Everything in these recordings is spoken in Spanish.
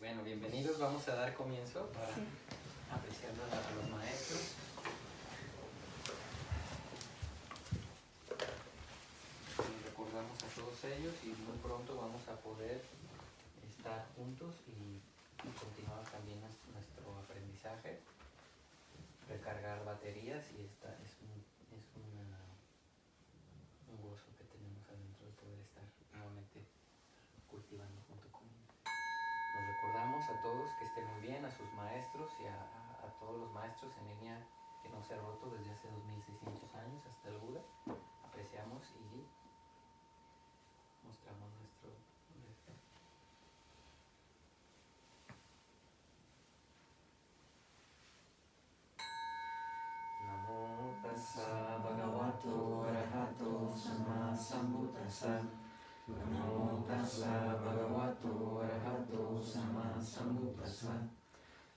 Bueno, bienvenidos. Vamos a dar comienzo para apreciando a los maestros. Y recordamos a todos ellos y muy pronto vamos a poder estar juntos y continuar también nuestro aprendizaje, recargar baterías y esta es un gozo que tenemos adentro de poder estar nuevamente cultivando junto con ellos. Nos recordamos a todos que estén muy bien, a sus maestros y a todos los maestros en línea que no se ha roto desde hace 2600 años hasta el Buda. Apreciamos y mostramos nuestro respeto. Namo tassa bhagavato arahato sama sambuddhassa. Namo tassa bhagavato arahato sama sambuddhassa.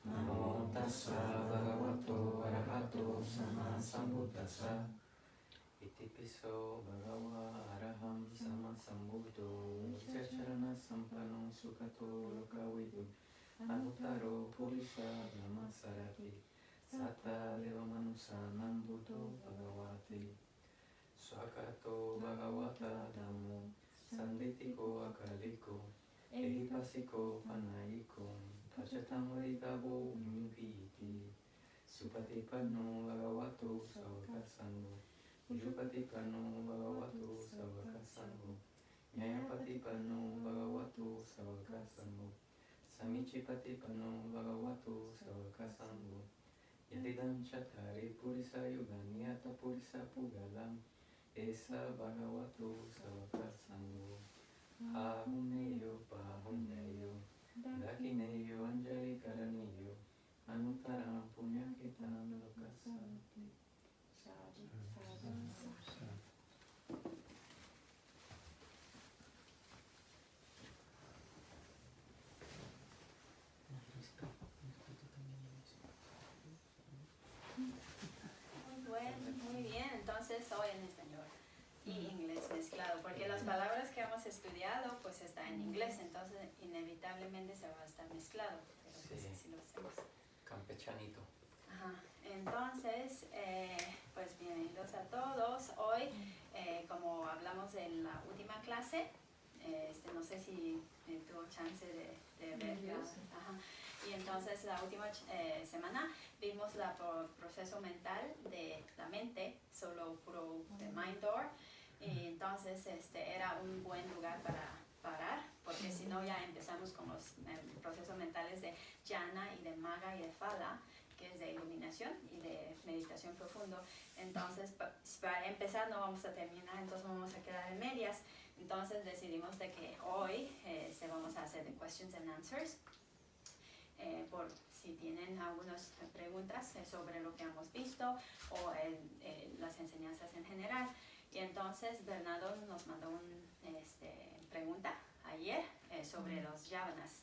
Namo tassa bhagavato arahato sama sambuddhassa. Iti piso bhagava araham sama sambuddho chacharana sampanno sukhato lokavidu anuttaro purisa namasarati satta deva manusanam buddho bhagavati swakato bhagavata dhammo sanditiko akaliko ehipasiko panayiko pachatam varitavo vimupiti supatipanno bhagavato savakasango ujupatipanno bhagavato savakasango nyayapatipanno bhagavato savakasango samichipatipanno bhagavato savakasango yadidam chattari purisa yugani ata purisa pugalam esa bhagavato savakasango ahunneyo pahunneyo dakineyo anjali karaniyo anuttaram punyakitam lokasanti. Sadhu, sadhu, sadhu. Bueno, muy bien, entonces hoy en español y inglés mezclado, porque las palabras que hemos estudiado pues está en inglés, entonces inevitablemente se va a estar mezclado, pero pues Sí. así lo hacemos. Campechanito. Ajá. Entonces, pues bienvenidos a todos. Hoy, como hablamos en la última clase, no sé si tuvo chance de ver. Ajá. Y entonces la última semana vimos el proceso mental de la mente, solo puro de Mind Door. Y entonces era un buen lugar para parar, porque si no ya empezamos con los procesos mentales de Jhana y de Magga y de Phala, que es de iluminación y de meditación profundo. Entonces, para empezar no vamos a terminar, entonces vamos a quedar en medias. Entonces decidimos de que hoy vamos a hacer de questions and answers, por si tienen algunas preguntas sobre lo que hemos visto o las enseñanzas en general. Y entonces Bernardo nos mandó una pregunta ayer sobre los yavanas.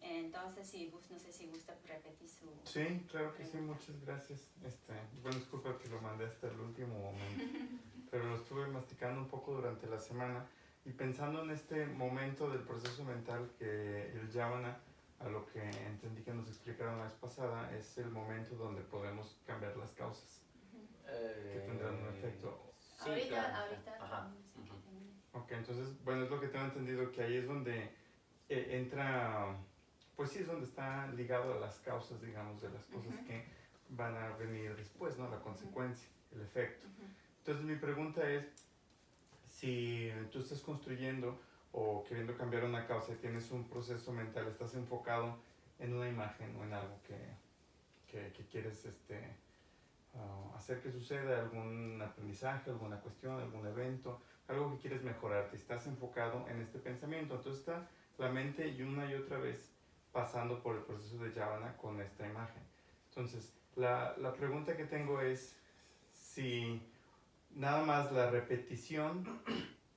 Entonces, no sé si gusta repetir su... Sí, claro que pregunta. sí, muchas gracias. Bueno, disculpa que lo mandé hasta el último momento, pero lo estuve masticando un poco durante la semana y pensando en este momento del proceso mental que el yavana, a lo que entendí que nos explicaron la vez pasada, es el momento donde podemos cambiar las causas que tendrán un efecto. Sí, ahorita, claro. ahorita. Ajá. Sí, que termine. Ok, entonces, bueno, es lo que tengo entendido, que ahí es donde entra, pues sí, es donde está ligado a las causas, digamos, de las cosas que van a venir después, ¿no? La consecuencia, el efecto. Entonces mi pregunta es, si tú estás construyendo o queriendo cambiar una causa y tienes un proceso mental, estás enfocado en una imagen o en algo que quieres hacer que suceda, algún aprendizaje, alguna cuestión, algún evento, algo que quieres mejorar, te estás enfocado en este pensamiento, entonces está la mente y una y otra vez pasando por el proceso de yavana con esta imagen. Entonces, la pregunta que tengo es si nada más la repetición,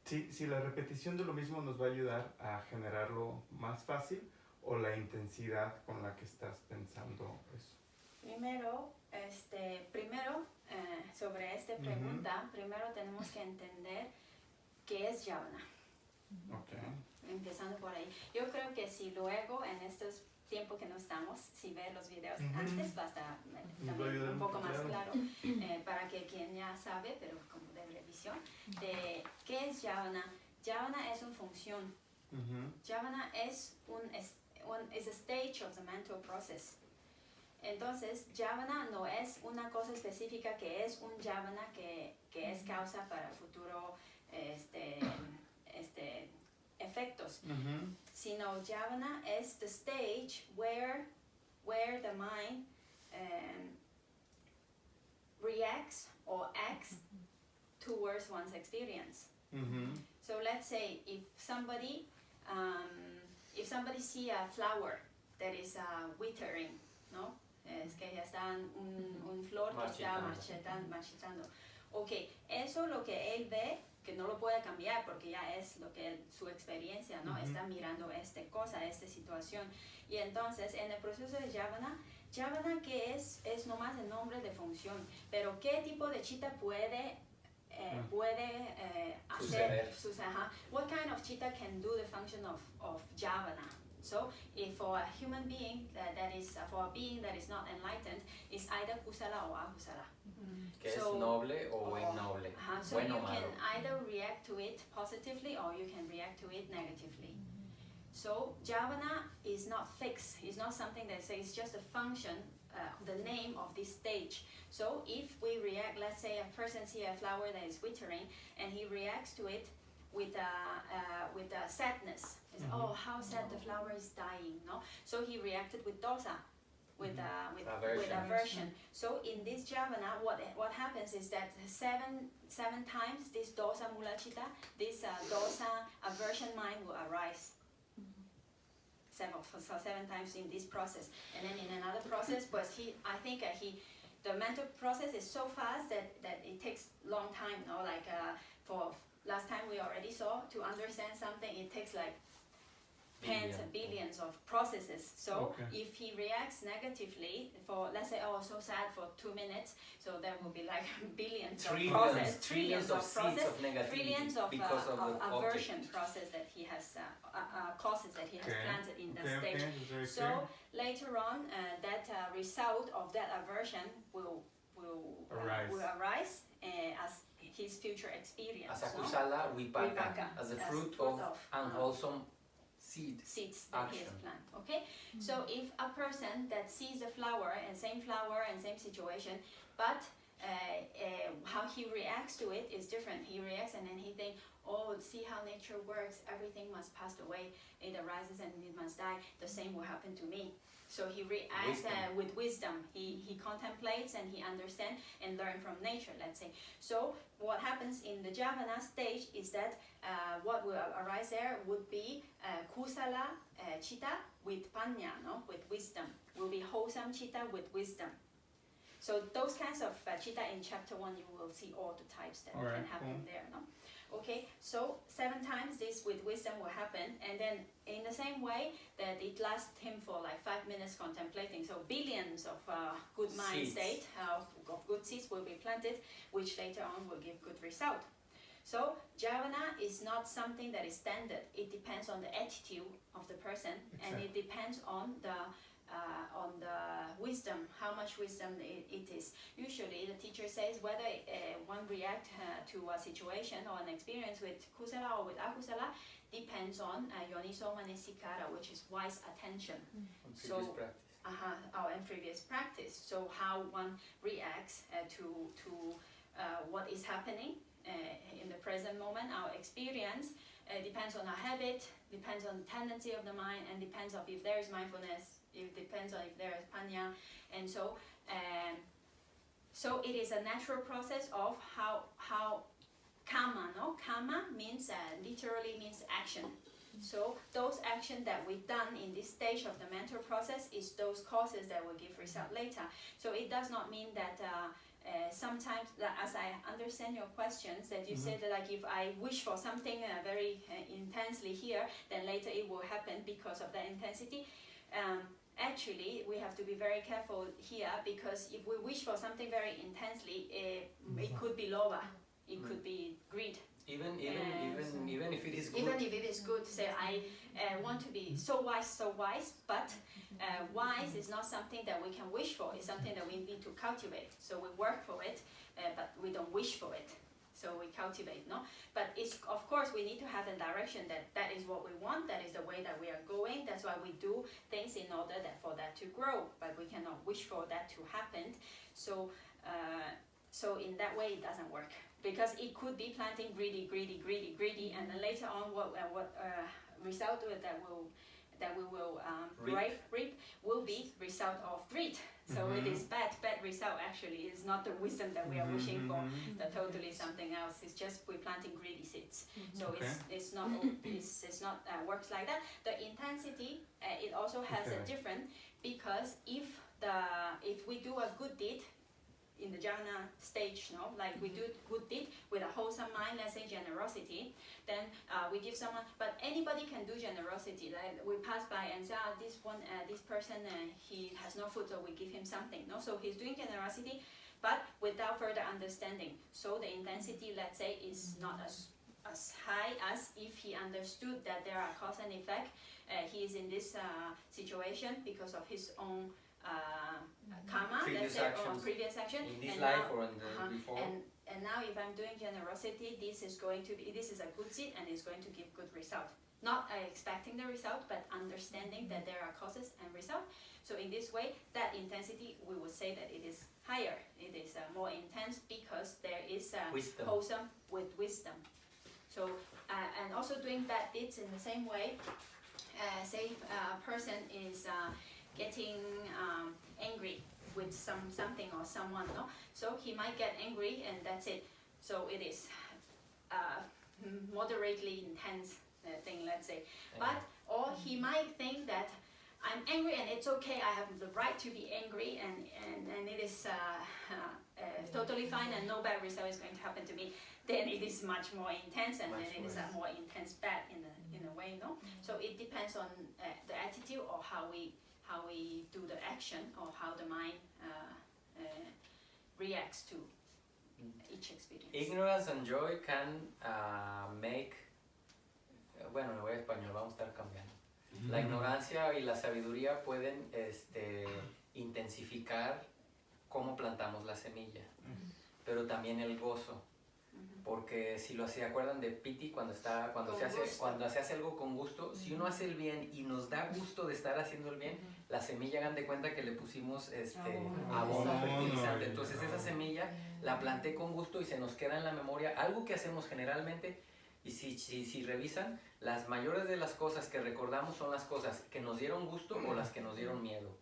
si la repetición de lo mismo nos va a ayudar a generarlo más fácil o la intensidad con la que estás pensando eso. Primero, sobre esta pregunta, primero tenemos que entender qué es yavana. Ok. Empezando por ahí. Yo creo que si luego en estos tiempo que no estamos, si ve los videos Ujú. antes, va a estar Nos va a también ayudar un poco mucho, más claro. claro para que quien ya sabe, pero como de revisión, de qué es Jhavana. Jhavana es una función. Ujú. Jhavana es is a stage of the mental process. Entonces, Jhavana no es una cosa específica que es un Jhavana que es causa para futuro efectos, Ujú. sino Jhavana is the stage where the mind reacts or acts towards one's experience. Ujú. So let's say if somebody see a flower that is withering, ¿no? Es que ya está un flor que está marchitando. Ok, eso lo que él ve, que no lo puede cambiar porque ya es lo que su experiencia, ¿no? Ujú. Está mirando esta cosa, esta situación. Y entonces en el proceso de Jhavana que es nomás el nombre de función, pero qué tipo de chitta puede hacer what kind of chitta can do the function of Jhavana. So if for a human being that is for a being that is not enlightened, is either kusala or akusala. Que So- es noble o innoble, So bueno you o can malo. either react to it positively or you can react to it negatively. So Jhavana is not fixed. It's not something that says it's just a function, the name of this stage. So if we react, let's say a person sees a flower that is withering, and he reacts to it with a sadness. It's, Mhm. oh, how sad the flower is dying, no? So he reacted with dosa, with aversion. So in this Jhavana, what happens is that seven times this dosa mulachita, this dosa aversion mind will arise. Seven times in this process, and then in another process, but the mental process is so fast that it takes long time. No, like for last time we already saw, to understand something, it takes like tens and billions of processes. So Okay. if he reacts negatively for, let's say, oh, so sad for 2 minutes, so there will be like billions of process, trillions of seeds of negativity trillions of because of the aversion object. process that he has, causes that he has Okay. planted in that Okay, stage. okay, that's very So later on, that result of that aversion will arise as his future experience. As a no? kusala, vipaka, Vipaka, as a as fruit fruit of unwholesome seed. Seeds that he has Action. planted. Okay, so if a person that sees the flower and same situation, but how he reacts to it is different. He reacts and then he thinks, oh, see how nature works. Everything must pass away. It arises and it must die. The same will happen to me. So he reacts with wisdom. He contemplates and he understands and learns from nature, let's say. So what happens in the Jhavana stage is that what will arise there would be kusala chitta with panya, no? With wisdom. Will be wholesome chitta with wisdom. So those kinds of chitta in chapter 1, you will see all the types that Alright, can happen cool. there, no? Okay, so 7 times this with wisdom will happen, and then in the same way that it lasts him for like 5 minutes contemplating. So billions of good mind Seeds. state of good seeds will be planted, which later on will give good result. So Jhavana is not something that is standard. It depends on the attitude of the person, and it depends on the wisdom, how much wisdom it is. Usually the teacher says whether one react to a situation or an experience with kusala or with akusala depends on yoniso manasikara, which is wise attention. On So- previous practice. Our previous practice. So how one reacts to what is happening in the present moment, our experience depends on our habit, depends on the tendency of the mind, and depends on if there is mindfulness. It depends on if there is panya, and so it is a natural process of how karma. No, karma means literally means action. So those actions that we've done in this stage of the mental process is those causes that will give result later. So it does not mean that sometimes, as I understand your questions, that you said that like if I wish for something very intensely here, then later it will happen because of the intensity. Actually, we have to be very careful here, because if we wish for something very intensely, it could be lobha, it could be greed. Even if it is good. Even if it is good, say I want to be so wise, but wise is not something that we can wish for. It's something that we need to cultivate. So we work for it, but we don't wish for it. So we cultivate, no? But it's, of course, we need to have a direction that is what we want, that is the way that we are going. That's why we do things in order for that to grow, but we cannot wish for that to happen. So in that way, it doesn't work. Because it could be planting greedy, and then later on, what result that we will reap will be result of greed. So it is bad result actually. It's not the wisdom that we are wishing for. That totally something else. It's just we're planting greedy seeds. So it's not works like that. The intensity it also has a different, because if we do a good deed in the jhana stage, no, like we do good deed with a wholesome mind, let's say generosity, then we give someone, but anybody can do generosity. Like we pass by and say, this person, he has no food, so we give him something, no? So he's doing generosity, but without further understanding. So the intensity, let's say, is not as high as if he understood that there are cause and effect. He is in this situation because of his own karma, let's say, or previous action. In this life or in the before. And now if I'm doing generosity, this is a good seed and it's going to give good result. Not expecting the result, but understanding that there are causes and result. So in this way, that intensity, we would say that it is higher. It is more intense because there is wisdom. Wholesome with wisdom. So, and also doing bad deeds in the same way. Say a person is getting angry with something or someone, no? So he might get angry and that's it. So it is moderately intense thing, let's say. Or he might think that I'm angry and it's okay, I have the right to be angry and it is totally fine and no bad result is going to happen to me. Then it is much more intense and then it is a more intense bad in a way, no? So it depends on the attitude or how we do the action or how the mind reacts to each experience. Ignorance and joy can make, bueno, me voy a español, vamos a estar cambiando. La ignorancia y la sabiduría pueden intensificar cómo plantamos la semilla, pero también el gozo. Porque si se acuerdan de Piti cuando se hace algo con gusto, si uno hace el bien y nos da gusto de estar haciendo el bien, la semilla, hagan de cuenta que le pusimos abono fertilizante. Entonces esa semilla la planté con gusto y se nos queda en la memoria. Algo que hacemos generalmente, y si revisan, las mayores de las cosas que recordamos son las cosas que nos dieron gusto o las que nos dieron miedo.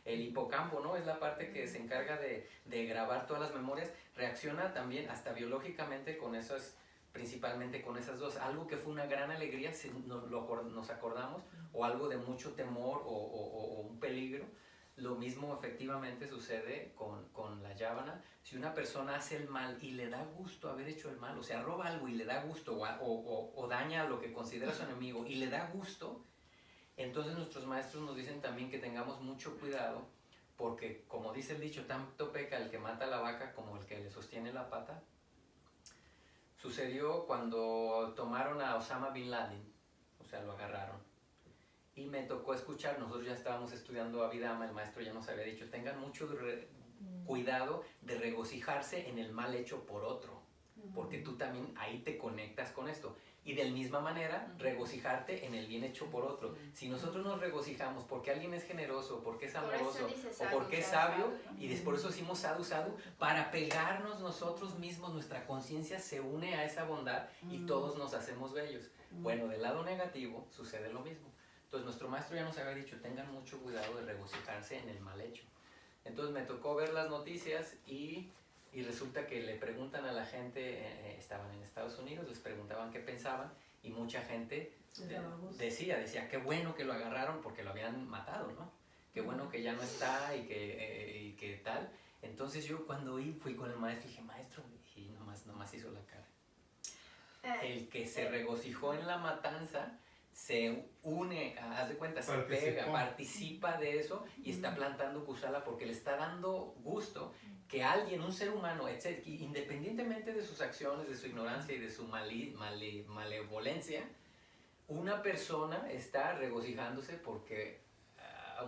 El hipocampo, ¿no? Es la parte que se encarga de grabar todas las memorias. Reacciona también hasta biológicamente con esas, principalmente con esas dos. Algo que fue una gran alegría, nos acordamos, o algo de mucho temor o un peligro. Lo mismo efectivamente sucede con la yávana. Si una persona hace el mal y le da gusto haber hecho el mal, o sea, roba algo y le da gusto, o daña a lo que considera su enemigo y le da gusto, entonces nuestros maestros nos dicen también que tengamos mucho cuidado, porque como dice el dicho, tanto peca el que mata a la vaca como el que le sostiene la pata. Sucedió cuando tomaron a Osama Bin Laden, o sea, lo agarraron. Y me tocó escuchar, nosotros ya estábamos estudiando Abhidhamma, el maestro ya nos había dicho, tengan mucho cuidado de regocijarse en el mal hecho por otro, porque tú también ahí te conectas con esto. Y de la misma manera, regocijarte en el bien hecho por otro. Si nosotros nos regocijamos porque alguien es generoso, porque es amoroso, o porque es sabio, y por eso decimos sadhu, sadhu, para pegarnos nosotros mismos, nuestra conciencia se une a esa bondad y todos nos hacemos bellos. Bueno, del lado negativo sucede lo mismo. Entonces nuestro maestro ya nos había dicho, tengan mucho cuidado de regocijarse en el mal hecho. Entonces me tocó ver las noticias y resulta que le preguntan a la gente, estaban en Estados Unidos, les preguntaban qué pensaban y mucha gente decía, qué bueno que lo agarraron porque lo habían matado, ¿no? Qué bueno que ya no está y que tal. Entonces yo cuando fui con el maestro dije, maestro, y nomás hizo la cara. El que se regocijó en la matanza se une, haz de cuenta, se pega, participa de eso y está plantando kusala porque le está dando gusto que alguien, un ser humano, etc., independientemente de sus acciones, de su ignorancia y de su malevolencia, una persona está regocijándose porque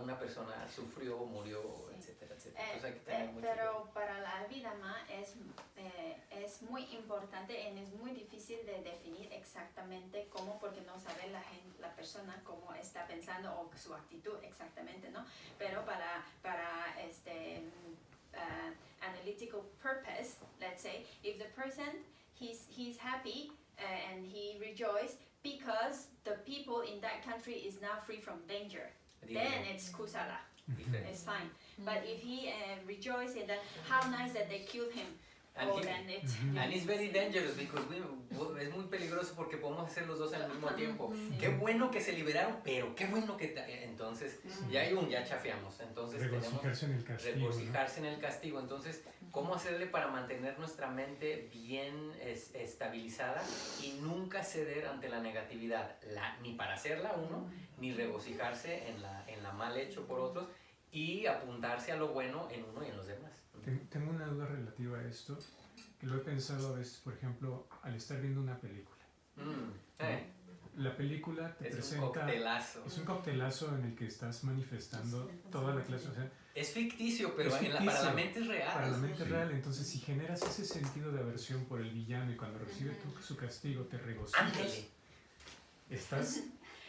una persona sufrió, murió, etcétera, etcétera. Entonces hay que tener mucho pero cuidado. para la Abhidhamma es muy importante y es muy difícil de definir exactamente cómo, porque no sabe la persona cómo está pensando o su actitud exactamente, ¿no? Pero para analytical purpose, let's say, if the person he's happy and he rejoices because the people in that country is now free from danger, then it's kusala. Diferente. It's fine. But if he rejoices in that, how nice that they killed him, And oh, he- then it's And it's very dangerous because es muy peligroso porque podemos hacer los dos al mismo tiempo. Qué bueno que se liberaron, pero qué bueno que... Entonces, ya chafeamos. Entonces tenemos Regocijarse en el castigo, ¿no? regocijarse en el castigo. Entonces, ¿cómo hacerle para mantener nuestra mente bien estabilizada y nunca ceder ante la negatividad? Ni para hacerla uno, ni regocijarse en la mal hecho por otros y apuntarse a lo bueno en uno y en los demás. Tengo una duda relativa a esto, que lo he pensado a veces, por ejemplo, al estar viendo una película. La película te Es un presenta... coctelazo. Es un coctelazo en el que estás manifestando toda la clase, o sea, Es ficticio, pero Es para ficticio. la mente es real. para la mente real. Entonces, si generas ese sentido de aversión por el villano y cuando recibe su castigo te regocijas, Ándele.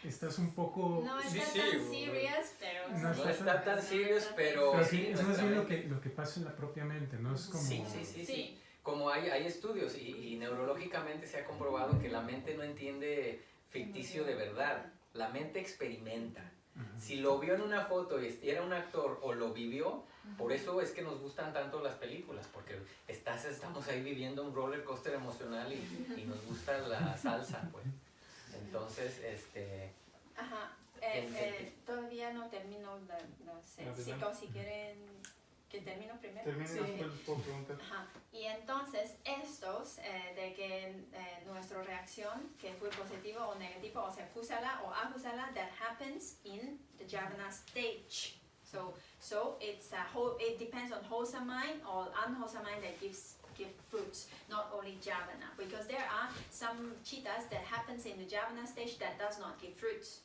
estás un poco... no Sí, está sí, tan o- serious, pero No No está tan serious, pero Pero sí, sí, es más nuestra bien mente- lo que pasa en la propia mente, ¿no? Es como... Sí. Como hay estudios y neurológicamente se ha comprobado que la mente no entiende ficticio de verdad. La mente experimenta. Ajá. Si lo vio en una foto y era un actor o lo vivió, por eso es que nos gustan tanto las películas, porque estamos ahí viviendo un roller coaster emocional y nos gusta la salsa, pues. Entonces, Ajá. Todavía no termino si quieren que termino primero. Termina Sí. después les puedo preguntar. Ajá. Y entonces estos de que nuestra reacción que fue positivo o negativo, o sea, kusala o akusala, that happens in the jhana stage. So it depends on wholesome mind or unwholesome mind that give fruits, not only jhana, because there are some chittas that happens in the jhana stage that does not give fruits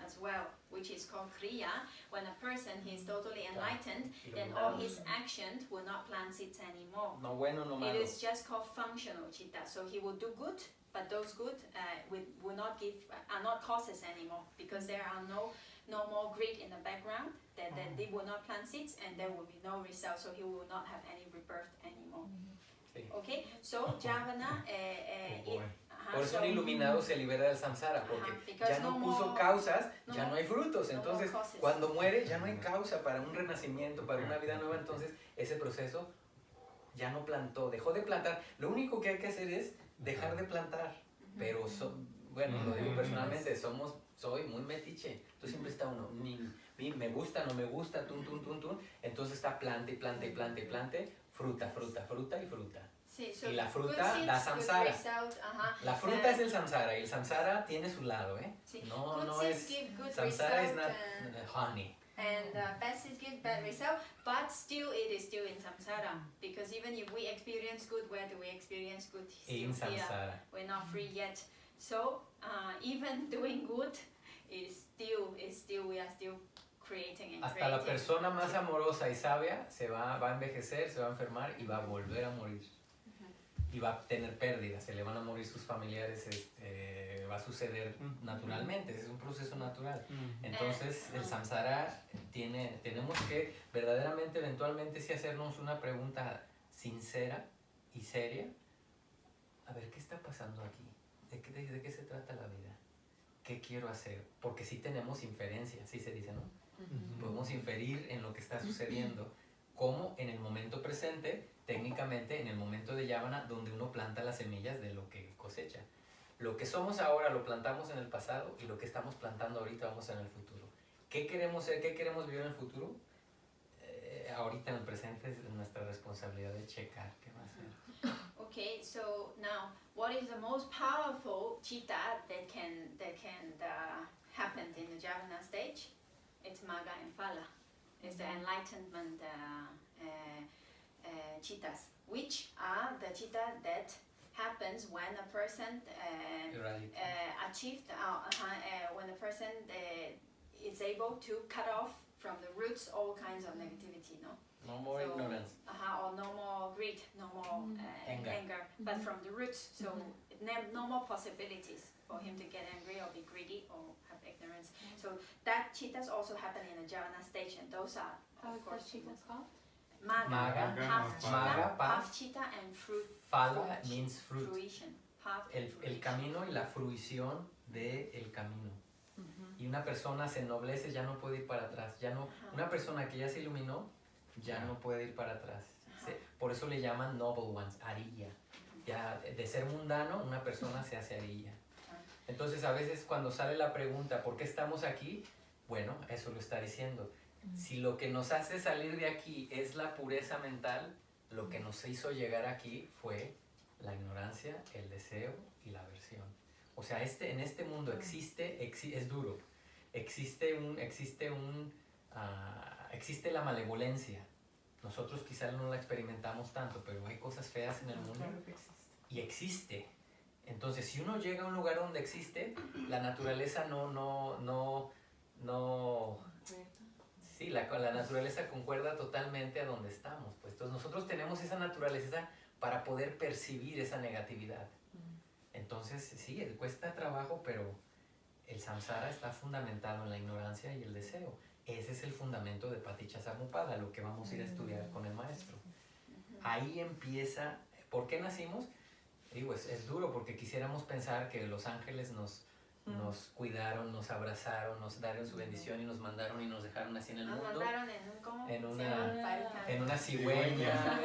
as well, which is called kriya. When a person is totally enlightened, then all his actions will not plant seeds anymore. no bueno, no It malo. is just called functional chitta. So he will do good, but those good will not are not causes anymore, because there are no more greed in the background. That they will not plant seeds, and there will be no result. So he will not have any rebirth anymore. Sí. Okay. So jhavana. Por eso un iluminado se libera del samsara, porque ya no puso causas, ya no hay frutos. Entonces, cuando muere, ya no hay causa para un renacimiento, para una vida nueva. Entonces, ese proceso ya no plantó, dejó de plantar. Lo único que hay que hacer es dejar de plantar. Pero, bueno, lo digo personalmente, soy muy metiche. Entonces, siempre está uno, me gusta, no me gusta, tun. Entonces, está plante, fruta y fruta. Sí, so Y la good fruta seeds, da good samsara. result, La fruta es el samsara y el samsara tiene su lado, ¿eh? Sí. No, Good no seeds es... give good Samsara is result, not honey. and bad seeds give bad result, but still it is still in samsara, because even if we experience good, where do we experience good? In Still here. samsara. We're not free yet. So even doing good is still we are still creating and Hasta la creating. persona más amorosa y sabia va a envejecer, se va a enfermar y va a volver a morir. Y va a tener pérdidas, se le van a morir sus familiares, va a suceder naturalmente, es un proceso natural. Entonces el samsara tenemos que verdaderamente, eventualmente, sí hacernos una pregunta sincera y seria. A ver, ¿qué está pasando aquí? ¿De qué se trata la vida? ¿Qué quiero hacer? Porque sí tenemos inferencia, así se dice, ¿no? Podemos inferir en lo que está sucediendo, como en el momento presente, técnicamente en el momento de yavana, donde uno planta las semillas de lo que cosecha. Lo que somos ahora lo plantamos en el pasado y lo que estamos plantando ahorita vamos en el futuro. ¿Qué queremos ser? ¿Qué queremos vivir en el futuro? ahorita en el presente es nuestra responsabilidad de checar qué va a hacer. Okay, so now, what is the most powerful chitta that can happen in the Javana stage? It's Magga and Phala. It's the enlightenment chittas, which are the chitta that happens when a person achieved, when a person is able to cut off from the roots all kinds of negativity, no? No more ignorance. Or no more greed, no more anger, but from the roots. So no more possibilities for him to get angry or be greedy or have ignorance. So that chittas also happen in the Javana stage, and those are, of course, chittas called? Magga, Magga, half chitta, and fruit. Phala means fruit. Fruition. Half El camino y la fruición del camino. Y una persona se ennoblece, ya no puede ir para atrás. Ya no, una persona que ya se iluminó, ya no puede ir para atrás. Por eso le llaman noble ones, arilla. Ya de ser mundano, una persona se hace arilla. Entonces a veces cuando sale la pregunta, ¿por qué estamos aquí? Bueno, eso lo está diciendo. Si lo que nos hace salir de aquí es la pureza mental, lo que nos hizo llegar aquí fue la ignorancia, el deseo y la aversión. O sea, en este mundo existe es duro. Existe la malevolencia. Nosotros quizás no la experimentamos tanto, pero hay cosas feas en el mundo y existe. Entonces, si uno llega a un lugar donde existe, la naturaleza sí, la naturaleza concuerda totalmente a donde estamos. Pues. Entonces, nosotros tenemos esa naturaleza para poder percibir esa negatividad. Entonces, sí, cuesta trabajo, pero el samsara está fundamentado en la ignorancia y el deseo. Ese es el fundamento de Paticcasamuppada, lo que vamos a ir a estudiar con el maestro. Ahí empieza. ¿Por qué nacimos? Digo, es duro porque quisiéramos pensar que los ángeles nos cuidaron, nos abrazaron, nos dieron su bendición y nos mandaron y nos dejaron así en el mundo. Nos mandaron en una cigüeña,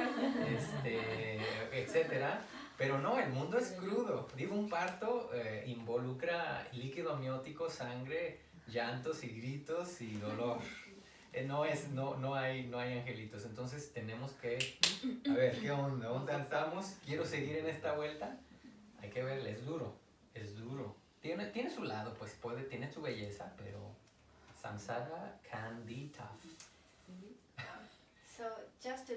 etcétera. Pero no, el mundo es crudo. Digo, un parto involucra líquido amniótico, sangre, llantos y gritos y dolor. No hay angelitos. Entonces tenemos que, a ver, ¿qué onda? ¿Dónde estamos? ¿Quiero seguir en esta vuelta? Hay que verle, es duro. Tiene su lado, pues tiene su belleza, pero samsara can be tough. So just to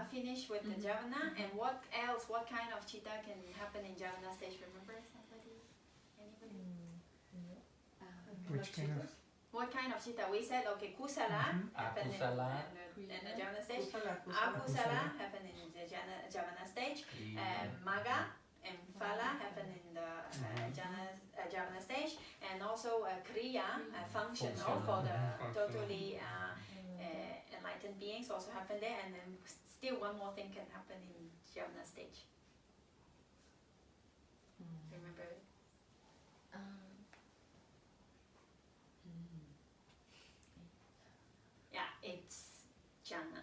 finish with the Javana, and what kind of chitta can happen in Javana stage? Remember somebody? Anybody? Which kind of? What kind of chitta? We said, okay, kusala happen in the Javana stage. Akusala happen in the Javana stage. Magga and Phala happen in the Javana stage, and also Kriya, functional for the totally enlightened beings also happen there, and then still one more thing can happen in Javana stage. Remember it? Yeah, it's jhana.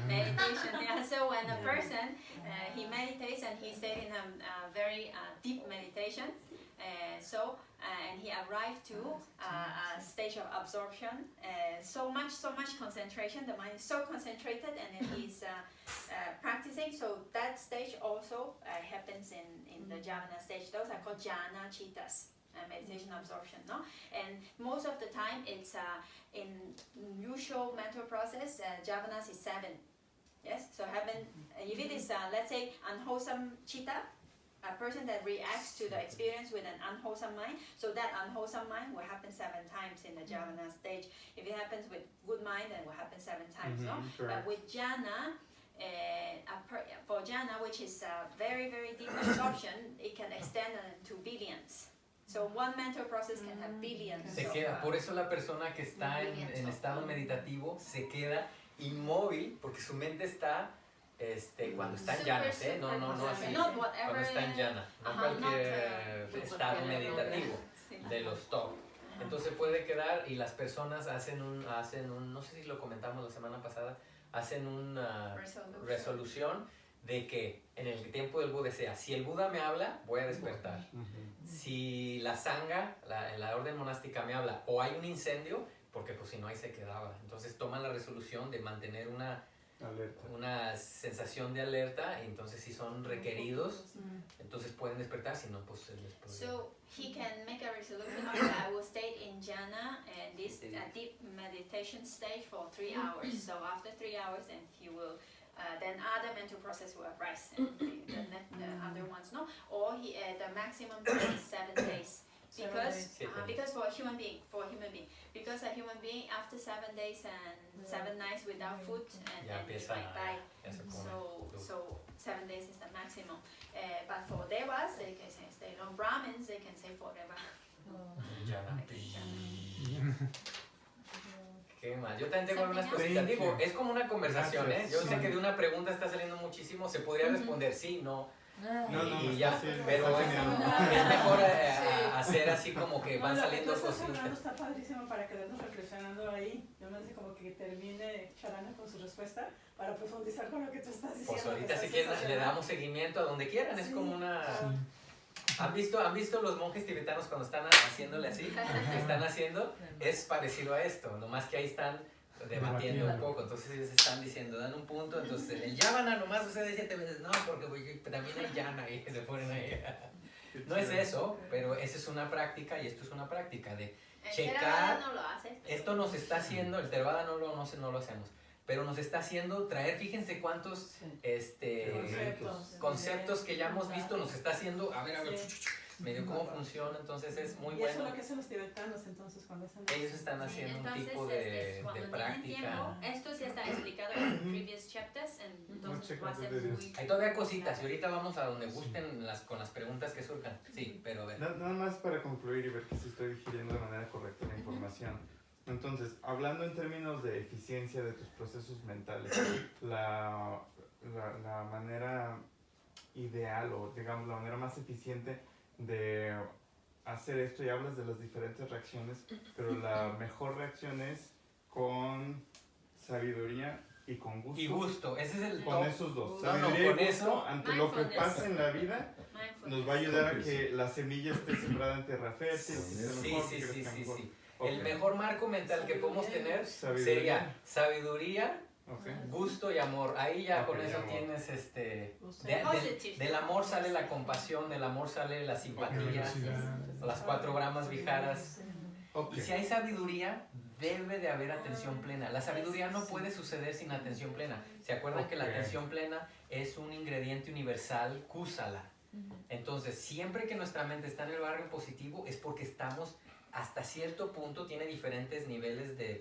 Meditation. Yeah. So when a person he meditates and he stays in a very deep meditation, and he arrived to a stage of absorption, so much concentration. The mind is so concentrated, and then he's practicing. So that stage also happens in the Javana stage. Those are called jhana chittas. Meditation absorption, no? And most of the time it's in usual mental process, jhavanas is 7. Yes, so if it is let's say unwholesome chitta, a person that reacts to the experience with an unwholesome mind, so that unwholesome mind will happen 7 times in the jhavana stage. If it happens with good mind, then will happen 7 times, no? But with jhana, for jhana, which is very, very deep absorption, it can extend to billions. So one mental process can have billions. Se queda, por eso la persona que está en estado meditativo se queda inmóvil porque su mente está cuando está en jhana, no así, cuando está en jhana, no cualquier estado meditativo de los top. Entonces puede quedar y las personas hacen un, no sé si lo comentamos la semana pasada, hacen una resolución de que en el tiempo del Buda sea, si el Buda me habla, voy a despertar. Si la Sangha, la orden monástica me habla, o hay un incendio, porque pues si no ahí se quedaba. Entonces toman la resolución de mantener Alerta. una sensación de alerta, y entonces si son requeridos, entonces pueden despertar, si no pues les puede... So he can make a resolution. Okay, I will stay in jhana and this deep meditation stage for 3 hours. So after 3 hours, then he will. Then other mental process will arise, and the other ones no. Or the maximum time is 7 days. Because for a human being, because a human being after 7 days and 7 nights without food, and Ya then he empieza might die. ya se pone So 7 days is the maximum. But for devas, they can stay long. Brahmins, they can stay forever. Ya, Like jhana. ¿Qué más? Yo también tengo algunas cositas. Digo, es como una conversación, ¿eh? Yo sé que de una pregunta está saliendo muchísimo, se podría responder sí, no. No, Y ya, sí, pero está es genial. mejor hacer así como que van saliendo Lo que tú estás hablando cositas. está padrísimo para quedarnos reflexionando ahí. Yo me hace como que termine Sharana con su respuesta para profundizar con lo que tú estás diciendo. Pues ahorita que si está quieren le sensacional. damos seguimiento a donde quieran, es Sí. como una... ¿Han visto los monjes tibetanos cuando están haciéndole así? ¿Qué están haciendo? Es parecido a esto, nomás que ahí están debatiendo un poco, entonces ellos están diciendo, dan un punto, entonces en el yavana nomás sucede 7 veces, no, porque también hay yana y se ponen ahí. No es eso, pero esa es una práctica y esto es una práctica de El checar, Theravada no lo hace. esto nos está haciendo, el Theravada no lo hacemos, pero nos está haciendo traer, fíjense cuántos conceptos que ya hemos visto, nos está haciendo, a ver, medio cómo funciona, entonces es muy Y eso es bueno. lo que hacen los tibetanos entonces cuando hacen Ellos están haciendo un Entonces, tipo de cuando tienen práctica. tiempo, esto sí está explicado en previous chapters, entonces va a ser muy... Hay todavía cositas y ahorita vamos a donde gusten con las preguntas que surjan. Sí, pero a ver. Nada más para concluir y ver que si estoy digiriendo de manera correcta la información. Entonces, hablando en términos de eficiencia de tus procesos mentales, la manera ideal o digamos la manera más eficiente de hacer esto, y hablas de las diferentes reacciones, pero la mejor reacción es con sabiduría y con gusto. Y gusto, ese es el Con top. esos dos. No, Sabiduría con y gusto eso. ante lo que Mindfulness. pasa en la vida nos va a ayudar a que la semilla esté sembrada en tierra fértil. Sí. El mejor marco mental que podemos tener Sabiduría. sería sabiduría, Okay. gusto y amor. Ahí ya Ok, con eso amor. tienes Positive. del amor sale la compasión, del amor sale la simpatía, las 4 bramas vijaras. Okay. Y si hay sabiduría, debe de haber atención plena. La sabiduría no puede suceder sin atención plena. ¿Se acuerdan que la Ok. atención plena es un ingrediente universal, kusala? Entonces, siempre que nuestra mente está en el barrio positivo es porque estamos, hasta cierto punto, tiene diferentes niveles de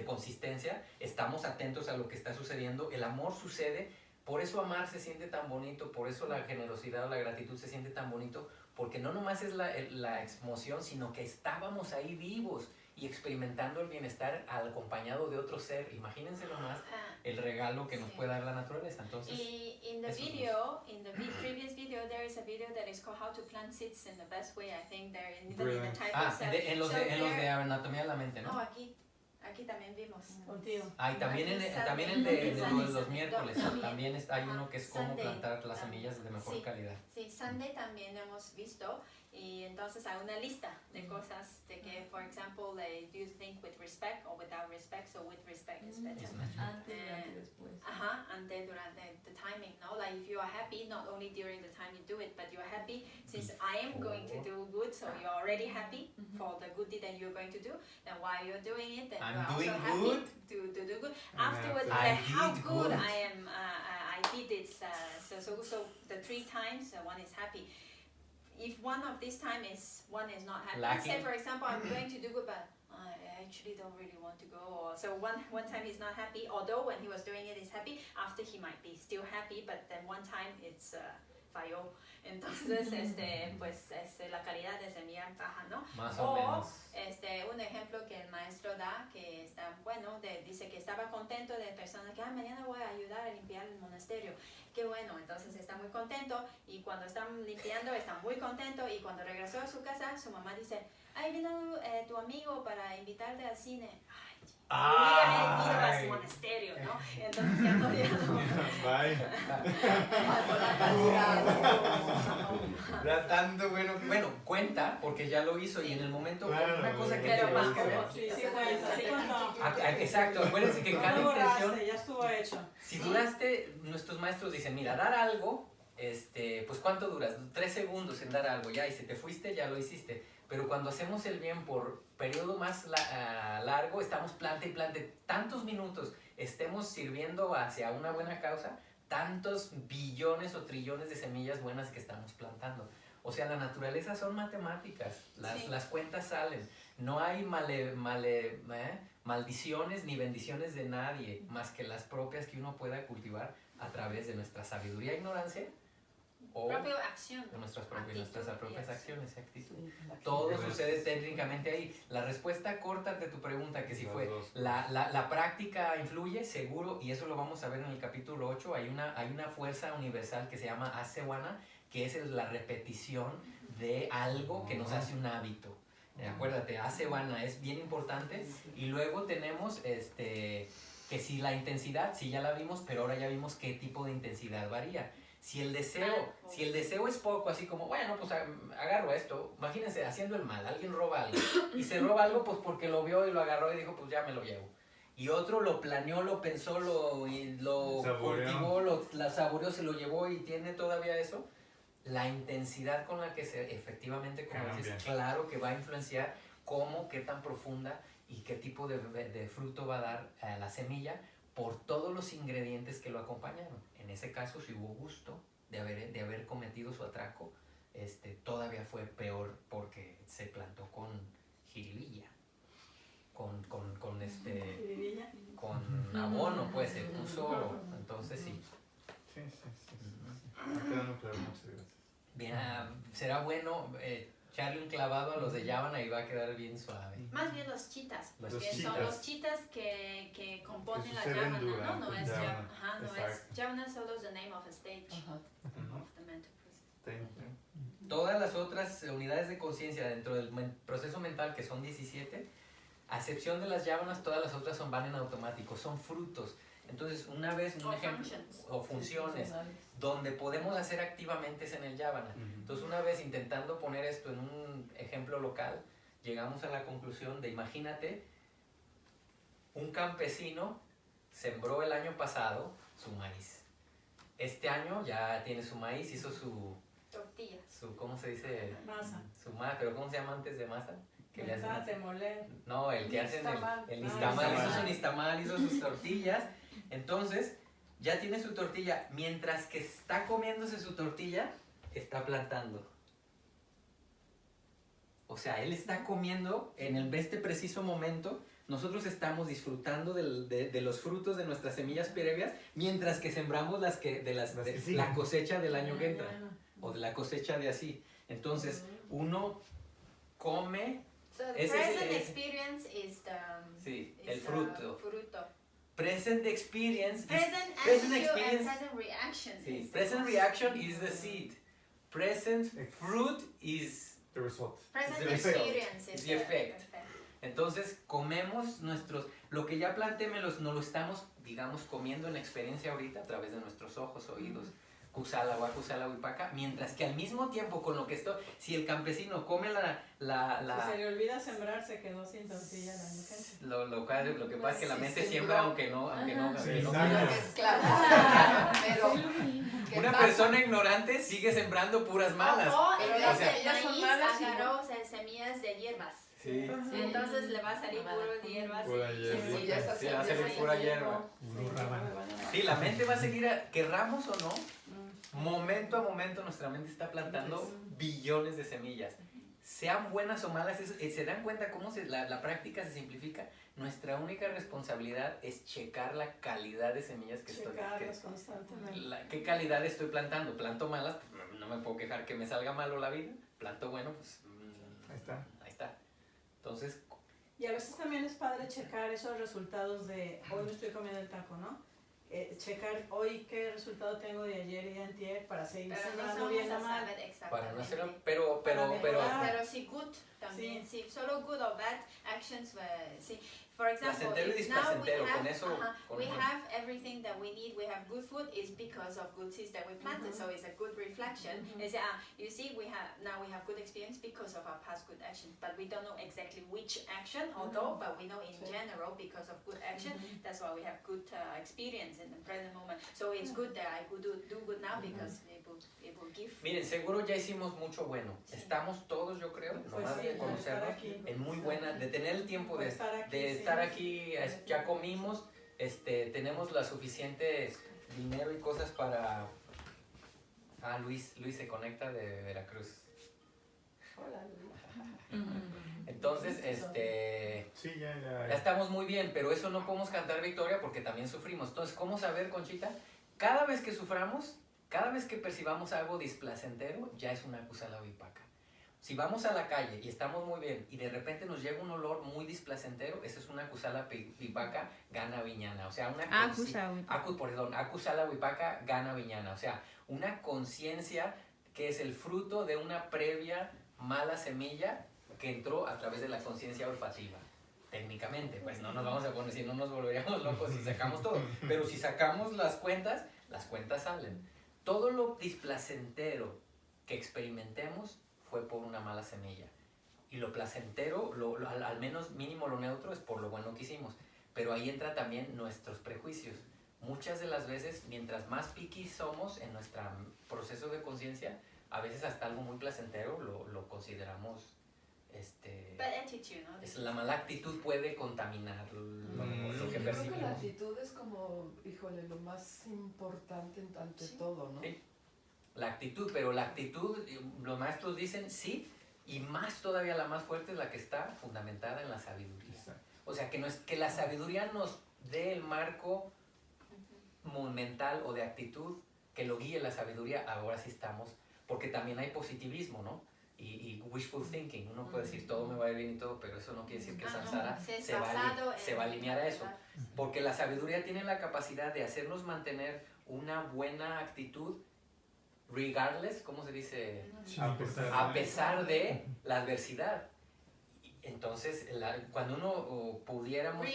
consistencia, estamos atentos a lo que está sucediendo, el amor sucede, por eso amar se siente tan bonito, por eso la generosidad o la gratitud se siente tan bonito, porque no nomás es la emoción, sino que estábamos ahí vivos y experimentando el bienestar acompañado de otro ser. Imagínense nomás el regalo que nos puede dar la naturaleza. Entonces, in the video, in the previous video, there is a video that is called How to Plant Seeds in the Best Way. I think there, even in the Brilliant. title itself. en los de anatomía de la mente, ¿no? No, aquí también vimos. Contigo. Ah, y también Sunday. en de Sunday, los miércoles, Sunday. también hay uno que es cómo Sunday. plantar las semillas de mejor Sí. calidad. Sí, Sunday también hemos visto y entonces hay una lista de cosas de que, for example, do you think with respect or without respect? So with respect is better. Es más- Antes, durante, después. Antes, durante the timing, no? Like if you are happy, not only during the time you do it, but you are happy since I am going to do good, so you're already happy for the good deed that you're going to do. Then while you're doing it, then I'm you're also doing happy good. to do good. And Afterwards, I like how did good good. I am, I did it. So the 3 times one is happy. If one of these one is not happy, Lacking. say for example, I'm going to do good, but I actually don't really want to go. Or so one time he's not happy, although when he was doing it he's happy. After he might be still happy, but then one time it's falló. Entonces, pues, la calidad de semilla baja, ¿no? Más o menos. Un ejemplo que el maestro da, que está bueno, dice que estaba contento de personas que mañana voy a ayudar a limpiar el monasterio. Qué bueno, entonces está muy contento y cuando están limpiando está muy contento y cuando regresó a su casa su mamá dice, Ay, vino tu amigo para invitarte al cine. Ay, Ay. hubiera ido a su monasterio, ¿no? Entonces ya no. Bye. Era tanto bueno. Bueno, cuenta porque ya lo hizo y en el momento Claro, una cosa que pero te más gusta. como- Sí, sí, cuenta, sí, cuando. Exacto, acuérdense que cada No intención, borraste, ya estuvo hecho. si duraste, nuestros maestros dicen, mira, dar algo, pues ¿cuánto duras? 3 segundos en dar algo, ya, y si te fuiste, ya lo hiciste. Pero cuando hacemos el bien por periodo más largo, estamos plante y plante, tantos minutos estemos sirviendo hacia una buena causa, tantos billones o trillones de semillas buenas que estamos plantando. O sea, la naturaleza son matemáticas, las cuentas salen. No hay maldiciones ni bendiciones de nadie, más que las propias que uno pueda cultivar a través de nuestra sabiduría e ignorancia o Propia acción. de nuestras propias Actitud y acciones y actitud. Todo sucede técnicamente ahí. La respuesta corta ante tu pregunta, que si fue la práctica influye, seguro, y eso lo vamos a ver en el capítulo 8, hay una fuerza universal que se llama Asewana, que es la repetición de algo que nos hace un hábito. Acuérdate, Asewana es bien importante. Y luego tenemos que si la intensidad, si ya la vimos, pero ahora ya vimos qué tipo de intensidad varía. Si el deseo es poco, así como, bueno, pues agarro esto, imagínense, haciendo el mal, alguien roba algo, y se roba algo pues porque lo vio y lo agarró y dijo, pues ya me lo llevo. Y otro lo planeó, lo pensó, lo cultivó, lo saboreó, se lo llevó y tiene todavía eso. La intensidad con la que se efectivamente, como dices, claro que va a influenciar cómo, qué tan profunda y qué tipo de fruto va a dar la semilla, por todos los ingredientes que lo acompañaron. En ese caso, si hubo gusto de haber cometido su atraco, todavía fue peor porque se plantó con jiribilla, con abono, pues se puso, entonces sí. Sí. Me quedó muy claro, muchas gracias. Bien, será bueno echarle un clavado a los de Yavana y va a quedar bien suave. Más bien los chitas, Los porque son chitas. los chitas que componen la suceden Yavana, ¿no? No durante es Yavana. Yavana, no es Exacto. Yavana, solo es the name of a stage Ajá. of the mental process. Todas las otras unidades de conciencia dentro del proceso mental, que son 17, a excepción de las Yavanas, todas las otras van en automático, son frutos. Entonces, una vez, un O ejemplo, functions. o funciones, donde podemos hacer activamente es en el Yavana. Entonces, una vez intentando poner esto en un ejemplo local, llegamos a la conclusión de, imagínate, un campesino sembró el año pasado su maíz. Este año ya tiene su maíz, hizo Tortillas. ¿cómo se dice? Masa. ¿Pero cómo se llama antes de masa? Que le hacen Mezate, moler. No, el que hacen Nixtamal. el nixtamal, Ah, hizo su nixtamal. nixtamal, hizo sus tortillas. Entonces, ya tiene su tortilla. Mientras que está comiéndose su tortilla, está plantando. O sea, él está comiendo en este preciso momento. Nosotros estamos disfrutando de los frutos de nuestras semillas previas, mientras que sembramos la cosecha del año que entra. O de la cosecha de así. Entonces, uno come. So the Ese present es- experience is the Sí, is el the fruto. fruto. Present experience Present present attitude experience. and present reaction. Sí, is the present cause. reaction is the seed. Present fruit is. The result. Present the effect. experience is the effect. Entonces comemos lo que ya planteé, nos lo estamos, digamos, comiendo en la experiencia ahorita a través de nuestros ojos, oídos, kusala, wakusala, wipaka, mientras que al mismo tiempo con lo que si el campesino come Si se le olvida sembrar, se quedó sin tortilla la gente. lo que pasa es que la Sí, mente sembró. siembra aunque no Sí, quiera. exacto. Claro, pero ¿qué Una pasa? persona ignorante sigue sembrando puras malas. O Pero en las vez de semillas son maíz malas y agarró semillas de hierbas. Sí. Entonces le va a salir puro de hierbas. Pura y- hierba. Sí, ya está Sí, va a salir pura hierba. Puro rábano. Sí, la mente va a seguir, querramos o no, momento a momento nuestra mente está plantando billones de semillas. Sean buenas o malas, se dan cuenta cómo la práctica se simplifica. Nuestra única responsabilidad es checar la calidad de semillas que Checarlos constantemente. ¿Qué calidad estoy plantando? Planto malas, pues no me puedo quejar que me salga malo la vida. Planto bueno, pues ahí está. Entonces, Y a veces también es padre checar esos resultados de hoy me estoy comiendo el taco, ¿no? checar hoy qué resultado tengo de ayer y de antier para seguir Pero no sembrando bien la vamos a mal. saber Para no hacerlo, exactamente. pero Pero si good también, si solo good or bad actions, sí. For example, placentero y if now we displacentero, have, con eso, con we eso. have everything that we need, we have good food, is because of good seeds that we planted, so it's a good reflection. It's, you see, we have good experience because of our past good actions, but we don't know exactly which action, although, but we know in general because of good action, that's why we have good experience in the present moment. So it's good that I could do good now because it will give. Miren, seguro ya hicimos mucho bueno. Sí. Estamos todos, yo creo, Pues nomás sí, de por estar conocernos, aquí. en muy buena, de tener el tiempo de Sí. estar aquí, ya comimos, tenemos la suficiente dinero y cosas para... Ah, Luis se conecta de Veracruz. Hola, Luis. Entonces, Sí, ya estamos muy bien, pero eso no podemos cantar victoria porque también sufrimos. Entonces, ¿cómo saber, Conchita? Cada vez que suframos, cada vez que percibamos algo displacentero, ya es una kusala vipaka. Si vamos a la calle y estamos muy bien y de repente nos llega un olor muy displacentero, esa es una kusala vipaka gana viñana. O sea, una akusala vipaka gana viñana. O sea, una conciencia que es el fruto de una previa mala semilla que entró a través de la conciencia olfativa. Técnicamente, pues no nos vamos a poner, si no nos volveríamos locos si sacamos todo. Pero si sacamos las cuentas salen. Todo lo displacentero que experimentemos fue por una mala semilla. Y lo placentero, al menos mínimo lo neutro, es por lo bueno que hicimos. Pero ahí entra también nuestros prejuicios. Muchas de las veces, mientras más picky somos en nuestro proceso de conciencia, a veces hasta algo muy placentero lo consideramos... Bad attitude, ¿no? La mala actitud puede contaminar lo que Yo creo que la percibimos. actitud es como, híjole, lo más importante ante todo, ¿no? Sí. La actitud, pero la actitud, los maestros dicen sí, y más todavía la más fuerte es la que está fundamentada en la sabiduría. Exacto. O sea, que la sabiduría nos dé el marco mental o de actitud que lo guíe la sabiduría, ahora sí estamos, porque también hay positivismo, ¿no? Y wishful thinking, uno puede decir todo me va a ir bien y todo, pero eso no quiere decir que samsara se va a alinear a eso. Porque la sabiduría tiene la capacidad de hacernos mantener una buena actitud regardless, ¿cómo se dice? Sin A importar. pesar A pesar de la adversidad. Entonces, cuando uno pudiéramos,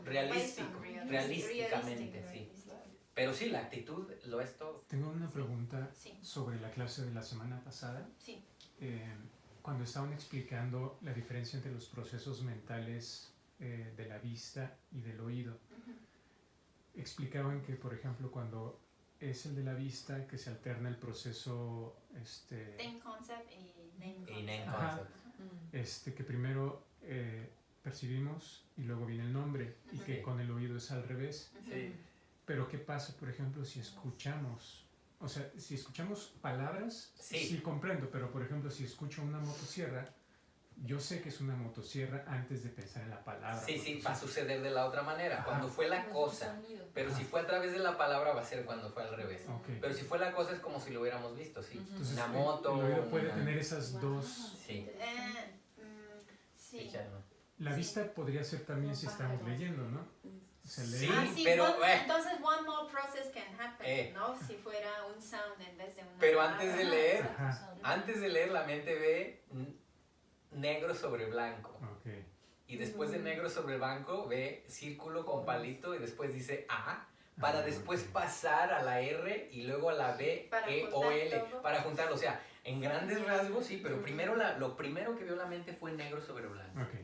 realísticamente, sí. Pero sí, la actitud lo es todo. Tengo una pregunta Sí. sobre la clase de la semana pasada. Sí. Cuando estaban explicando la diferencia entre los procesos mentales de la vista y del oído, explicaban que, por ejemplo, cuando es el de la vista, que se alterna el proceso Think concept y name concept. Y name Ajá. concept. que primero percibimos y luego viene el nombre, y que Sí. con el oído es al revés. Sí. Pero ¿qué pasa, por ejemplo, si escuchamos? O sea, si escuchamos palabras, Sí. sí comprendo, pero por ejemplo, si escucho una motosierra, yo sé que es una motosierra antes de pensar en la palabra. Sí, sí, motosierra. va a suceder de la otra manera, Ajá. cuando fue la cosa. Pero si fue a través de la palabra, va a ser cuando fue al revés. Ok. Pero si fue la cosa, es como si lo hubiéramos visto, sí. Entonces, Una moto. el oído puede una- tener esas dos. Sí, Sí. échalo. La Sí. vista podría ser también si estamos leyendo, ¿no? O sea, Sí. leer. Sí, pero, entonces one more process can happen, Eh. ¿no? Si fuera un sound en vez de una Pero palabra. antes de leer, Ajá. antes de leer la mente ve negro sobre blanco. Ok. Y después de negro sobre blanco ve círculo con palito y después dice A para Ah, después ok. pasar a la R y luego a la B, Para E o juntar L todo. para juntarlo. O sea, en grandes rasgos sí, pero primero lo primero que vio la mente fue negro sobre blanco. Ok.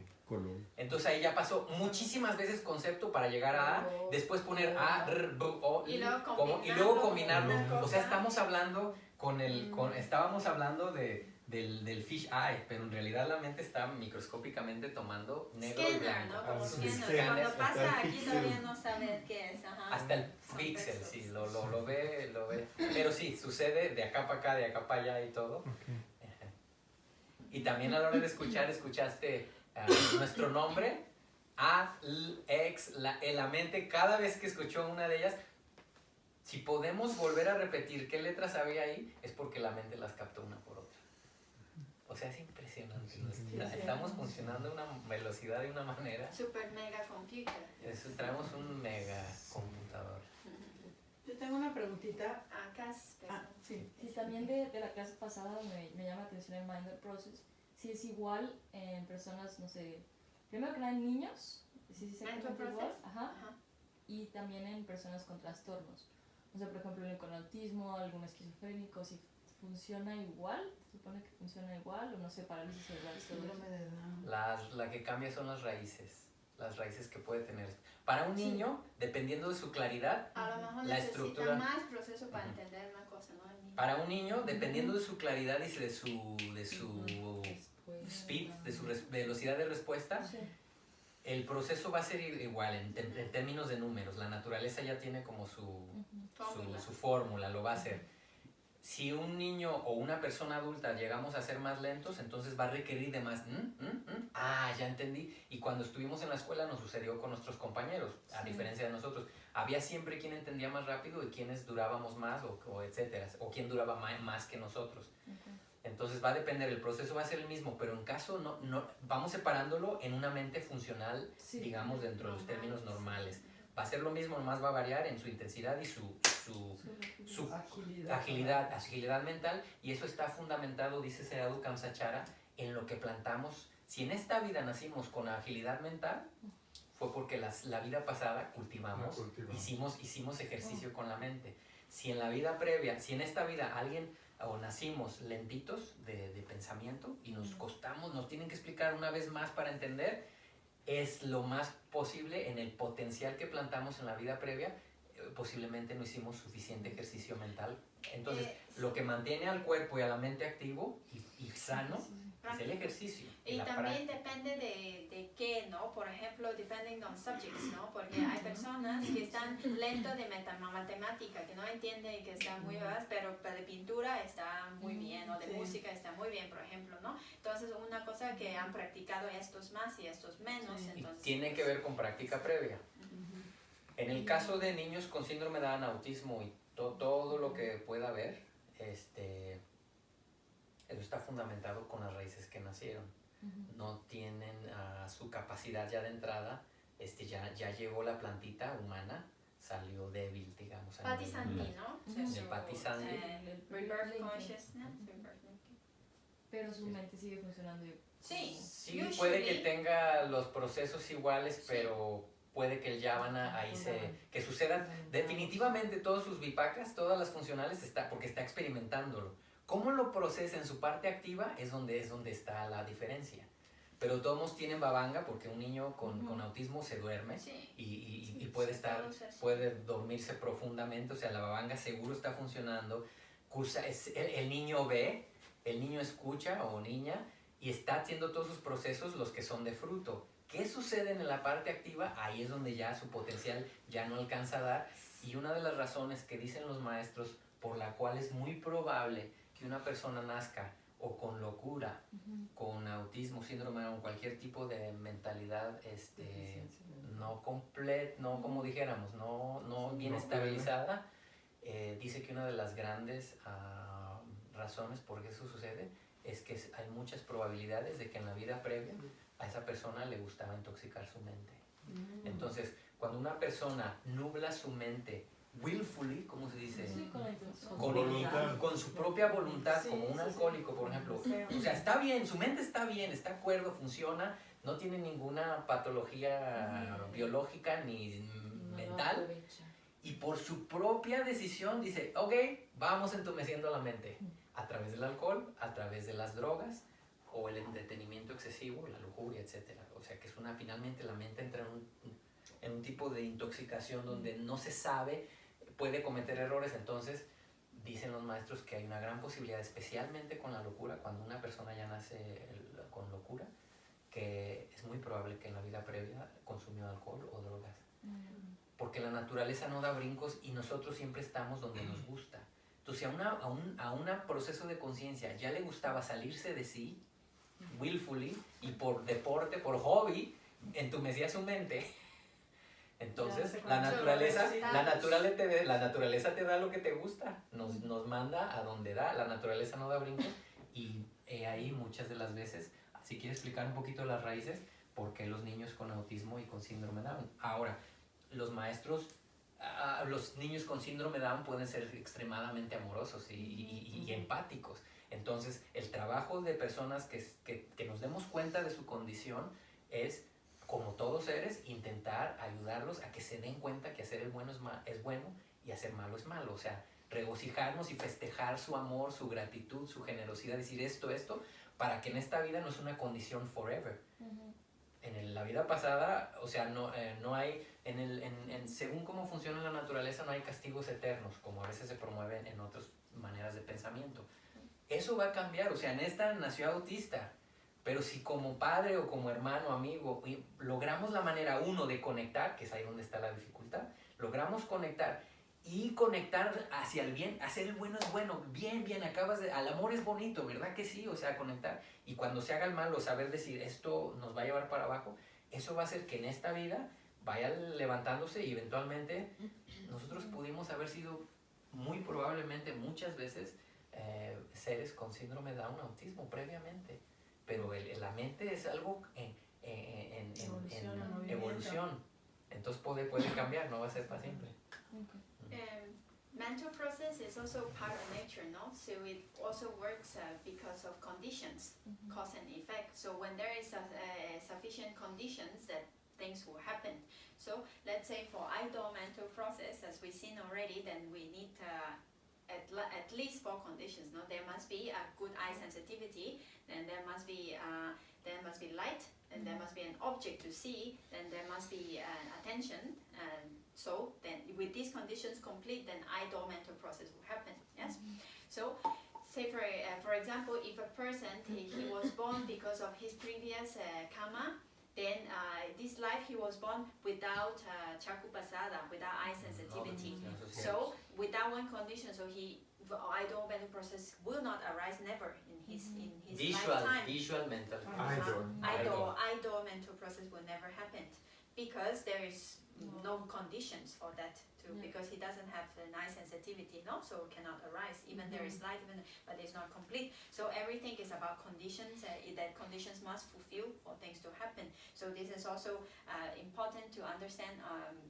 Entonces ahí ya pasó muchísimas veces concepto para llegar a A, después poner A, R, B, O, I, Y luego como- y luego combinarlo combinarlo. con una O sea, cosa. estamos hablando estábamos hablando del fish eye, pero en realidad la mente está microscópicamente tomando negro y Scanner, blanco. ¿no? Como Ah, sí, scanner. scanner, Cuando hasta pasa el aquí píxel. todavía no sabe qué es. Ajá. Hasta el Son píxel, pixels. sí, lo ve. Pero sí, sucede de acá para acá, de acá para allá y todo. Ok. Ajá. Y también a la hora de escuchar, escuchaste nuestro nombre, A, L, X, la mente, cada vez que escuchó una de ellas, si podemos volver a repetir qué letras había ahí, es porque la mente las captó una por otra. O sea, es impresionante. Estamos funcionando a una velocidad de una manera. Super mega computer. Traemos un mega computador. Yo tengo una preguntita. Acá, Sí. Sí, también de la clase pasada me llama la atención el Minder Process. Si es igual en personas, no sé, primero que nada en niños, si es exactamente Mental igual, process. ajá, Ajá. y también en personas con trastornos. O sea, por ejemplo, con autismo, algún esquizofrénico, si funciona igual, se supone que funciona igual, o no sé, parálisis cerebral, todo eso. Síndrome de Down. La que cambia son las raíces que puede tener. Para un niño, dependiendo de su claridad, A lo mejor la necesita estructura- más proceso para Ujú. entender una cosa, ¿no? El niño. para un niño, dependiendo de su claridad y de su Después, speed, de su velocidad de respuesta, sí. el proceso va a ser igual en términos de números. La naturaleza ya tiene como Fórmula. su fórmula, lo va a hacer. Si un niño o una persona adulta llegamos a ser más lentos, entonces va a requerir de más. Ah, ya entendí. Y cuando estuvimos en la escuela nos sucedió con nuestros compañeros, a Sí. diferencia de nosotros. Había siempre quien entendía más rápido y quienes durábamos más o etcétera, o quien duraba más que nosotros. Ok. Entonces va a depender, el proceso va a ser el mismo, pero en caso no vamos separándolo en una mente funcional, Sí. digamos, dentro de los Normal. términos normales. Va a ser lo mismo, nomás va a variar en su intensidad y su agilidad mental, y eso está fundamentado, dice Sadhu Kamsachara, en lo que plantamos. Si en esta vida nacimos con agilidad mental, fue porque la vida pasada cultivamos, La cultivamos. hicimos ejercicio con la mente. Si en la vida previa, si en esta vida alguien o nacimos lentitos de pensamiento y nos costamos, nos tienen que explicar una vez más para entender, es lo más posible en el potencial que plantamos en la vida previa, posiblemente no hicimos suficiente ejercicio mental. Entonces, lo que mantiene al cuerpo y a la mente activo y sano es el ejercicio. Y la también práctica. depende de qué, ¿no? Por ejemplo, depending on subjects, ¿no? Porque hay personas que están lentos de matemática, que no entienden y que están muy bajas, pero de pintura está muy bien, o de Sí. música está muy bien, por ejemplo, ¿no? Entonces, una cosa que han practicado estos más y estos menos, Sí. Y entonces... tiene que ver con práctica previa. En el caso de niños con síndrome de Down, autismo y todo lo que pueda haber, eso está fundamentado con las raíces que nacieron. No tienen su capacidad ya de entrada, ya llegó la plantita humana, salió débil, digamos. a Patti nivel Sandy, mental. ¿no? Ujú. El Patti Sandy. Rebirth Consciousness. Rebirth Thinking. Pero su mente sigue funcionando. Sí. Sí, puede que Usually- tenga los procesos iguales, Sí. pero puede que ya que sucedan. Definitivamente todos sus bipacas, todas las funcionales, porque está experimentándolo. Cómo lo procesa en su parte activa es donde está la diferencia. Pero todos tienen babanga porque un niño con autismo se duerme Sí. y puede puede dormirse profundamente, o sea, la babanga seguro está funcionando. El niño ve, el niño escucha o niña y está haciendo todos sus procesos, los que son de fruto. ¿Qué sucede en la parte activa? Ahí es donde ya su potencial ya no alcanza a dar. Y una de las razones que dicen los maestros por la cual es muy probable que una persona nazca o con locura, con autismo, síndrome o cualquier tipo de mentalidad no completa, no como dijéramos, no bien No estabilizada, dice que una de las grandes razones por qué eso sucede es que hay muchas probabilidades de que en la vida previa a esa persona le gustaba intoxicar su mente. Entonces, cuando una persona nubla su mente willfully, ¿cómo se dice? Sí, con la intención. Con su propia voluntad, Sí, como un sí, alcohólico, sí. por ejemplo. Sí. O sea, está bien, su mente está bien, está cuerdo, funciona, no tiene ninguna patología biológica ni mental. Y por su propia decisión dice, ok, vamos entumeciendo la mente. A través del alcohol, a través de las drogas, o el entretenimiento excesivo, la lujuria, etc. O sea, que finalmente la mente entra en un tipo de intoxicación donde no se sabe, puede cometer errores. Entonces, dicen los maestros que hay una gran posibilidad, especialmente con la locura, cuando una persona ya nace con locura, que es muy probable que en la vida previa consumió alcohol o drogas. Porque la naturaleza no da brincos y nosotros siempre estamos donde nos gusta. Entonces, a un proceso de conciencia ya le gustaba salirse de sí, willfully, y por deporte, por hobby, entumecía su mente. Entonces, la naturaleza te da lo que te gusta, nos manda a donde da, la naturaleza no da brincos, y ahí muchas de las veces, si quieres explicar un poquito las raíces, por qué los niños con autismo y con síndrome de Down. Ahora, los maestros los niños con síndrome Down pueden ser extremadamente amorosos y empáticos. Entonces, el trabajo de personas que nos demos cuenta de su condición es, como todos seres, intentar ayudarlos a que se den cuenta que hacer el bueno es bueno y hacer malo es malo. O sea, regocijarnos y festejar su amor, su gratitud, su generosidad, decir esto, para que en esta vida no es una condición forever. En la vida pasada, o sea, no hay, según cómo funciona la naturaleza, no hay castigos eternos, como a veces se promueven en otras maneras de pensamiento. Eso va a cambiar, o sea, en esta nació autista, pero si como padre o como hermano, amigo, logramos la manera uno de conectar, que es ahí donde está la dificultad, logramos conectar y conectar hacia el bien, hacer el bueno es bueno, bien, al amor es bonito, ¿verdad que sí? O sea, conectar, y cuando se haga el malo, saber decir, esto nos va a llevar para abajo, eso va a hacer que en esta vida vaya levantándose y eventualmente nosotros pudimos haber sido muy probablemente muchas veces seres con síndrome de Down, autismo previamente, pero la mente es algo en evolución, entonces puede cambiar, no va a ser para siempre. Mental process is also part of nature, no? So it also works because of conditions, cause and effect. So when there is sufficient conditions, that things will happen. So let's say for idle mental process, as we've seen already, then we need at least 4 conditions. No, there must be a good eye sensitivity, then there must be light, and there must be an object to see, then there must be attention, and so then with these conditions complete, then idle mental process will happen. Yes. So say for example, if a person he was born because of his previous karma, then this life he was born without chakupasada, without eye sensitivity. So without one condition, so idle mental process will not arise never in his lifetime. Visual mental. Idle mental process will never happen because there is no conditions for that too, because he doesn't have an eye sensitivity, no, so it cannot arise. Even there is light, but it's not complete. So everything is about conditions, that conditions must fulfill for things to happen. So this is also important to understand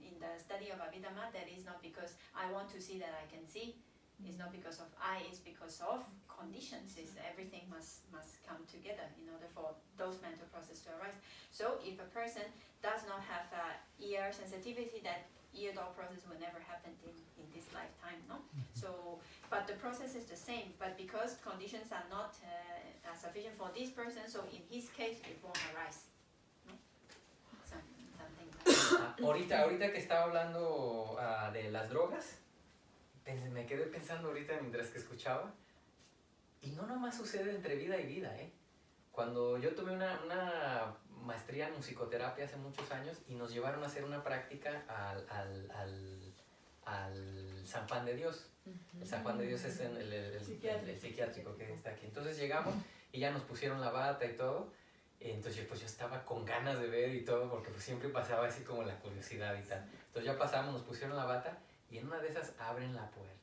in the study of Abhidhamma, that is not because I want to see that I can see. It's not because of I, it's because of conditions. Everything must come together in order for those mental processes to arise. So if a person does not have ear sensitivity, that ear dull process will never happen in this lifetime, no? So, but the process is the same, but because conditions are not sufficient for this person, so in his case it won't arise, no? Something like that. Ahorita que estaba hablando de las drogas, me quedé pensando ahorita mientras que escuchaba, y no nomás sucede entre vida y vida, ¿eh? Cuando yo tomé una maestría en musicoterapia hace muchos años y nos llevaron a hacer una práctica al San Juan de Dios. El San Juan de Dios es el psiquiátrico que está aquí. Entonces llegamos y ya nos pusieron la bata y todo. Entonces pues yo estaba con ganas de ver y todo, porque pues siempre pasaba así como la curiosidad y tal. Entonces ya pasamos, nos pusieron la bata y en una de esas abren la puerta.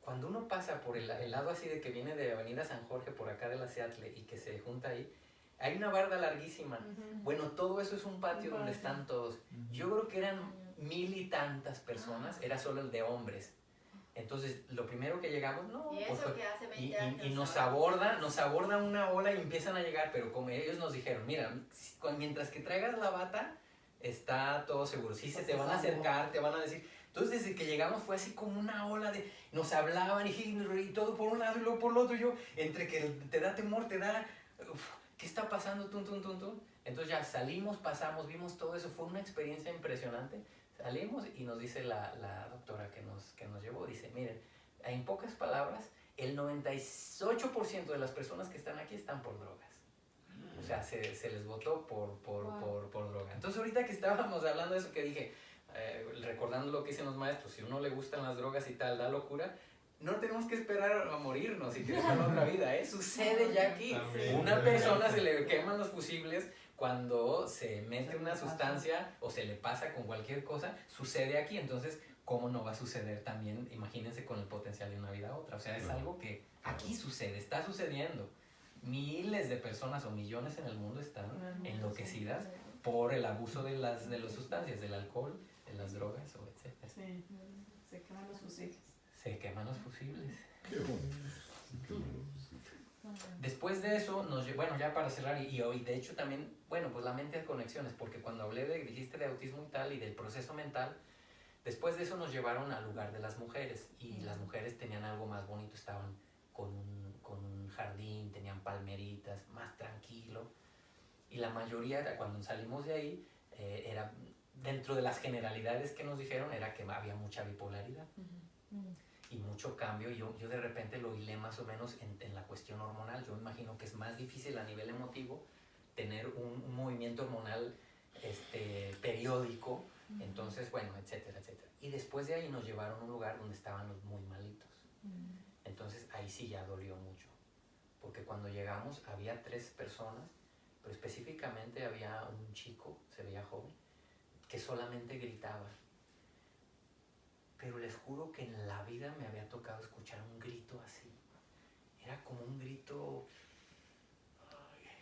Cuando uno pasa por el lado así de que viene de Avenida San Jorge, por acá de la Seattle, y que se junta ahí, hay una barda larguísima. Bueno, todo eso es un patio donde están todos. Yo creo que eran 1000 y tantas personas, era solo el de hombres. Entonces, lo primero que llegamos, y nos aborda una ola y empiezan a llegar, pero como ellos nos dijeron, mira, mientras que traigas la bata, está todo seguro. Sí, se te van a acercar, te van a decir. Entonces, desde que llegamos fue así como una ola de... Nos hablaban y todo por un lado y luego por el otro. Yo, entre que te da temor, te da... ¿Qué está pasando? Entonces ya salimos, pasamos, vimos todo eso. Fue una experiencia impresionante. Salimos y nos dice la doctora que nos llevó, dice, miren, en pocas palabras, el 98% de las personas que están aquí están por drogas. O sea, se les votó por droga. Entonces ahorita que estábamos hablando de eso, que dije, recordando lo que dicen los maestros, si a uno le gustan las drogas y tal, da locura, no tenemos que esperar a morirnos y crear la otra vida, ¿eh? Sucede ya aquí. Una persona se le queman los fusibles cuando se mete una sustancia o se le pasa con cualquier cosa, sucede aquí. Entonces, ¿cómo no va a suceder también? Imagínense con el potencial de una vida a otra. O sea, es algo que aquí sucede, está sucediendo. miles de personas o millones en el mundo están enloquecidas por el abuso de las sustancias, del alcohol, de las drogas, o etcétera. Sí, se queman los fusibles. Se queman los fusibles. Qué bonito. Después de eso, bueno, ya para cerrar, y hoy de hecho también, bueno, pues la mente de conexiones, porque cuando dijiste de autismo y tal, y del proceso mental, después de eso nos llevaron al lugar de las mujeres, y las mujeres tenían algo más bonito, estaban con un jardín, tenían palmeritas, más tranquilo, y la mayoría, cuando salimos de ahí, era, dentro de las generalidades que nos dijeron, era que había mucha bipolaridad. Y mucho cambio. Yo de repente lo hilé más o menos en la cuestión hormonal. Yo imagino que es más difícil a nivel emotivo tener un movimiento hormonal periódico, entonces bueno, etcétera, etcétera. Y después de ahí nos llevaron a un lugar donde estaban los muy malitos. Entonces ahí sí ya dolió mucho, porque cuando llegamos había 3 personas, pero específicamente había un chico, se veía joven, que solamente gritaba. Pero les juro que en la vida me había tocado escuchar un grito así. Era como un grito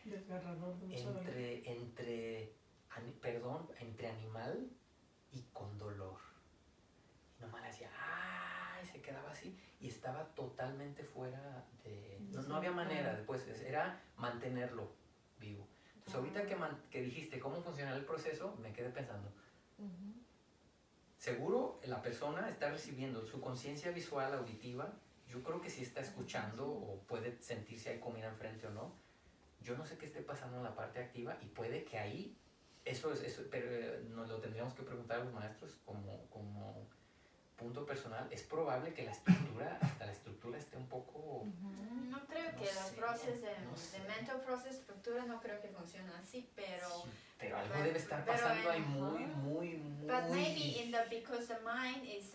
Desgarrador de mucho dolor. entre animal y con dolor. Y nomás le hacía, ¡ay! Se quedaba así. Y estaba totalmente fuera de... No había manera, después era mantenerlo vivo. Entonces ahorita que dijiste cómo funciona el proceso, me quedé pensando... Seguro la persona está recibiendo su conciencia visual, auditiva. Yo creo que sí está escuchando o puede sentir si hay comida enfrente o no. Yo no sé qué esté pasando en la parte activa y puede que ahí, eso pero nos lo tendríamos que preguntar a los maestros como punto personal. Es probable que hasta la estructura esté un poco... No creo que los procesos de mental process, estructura, no creo que funciona así, pero... Sí, pero algo debe estar pasando ahí muy... But maybe because the mind is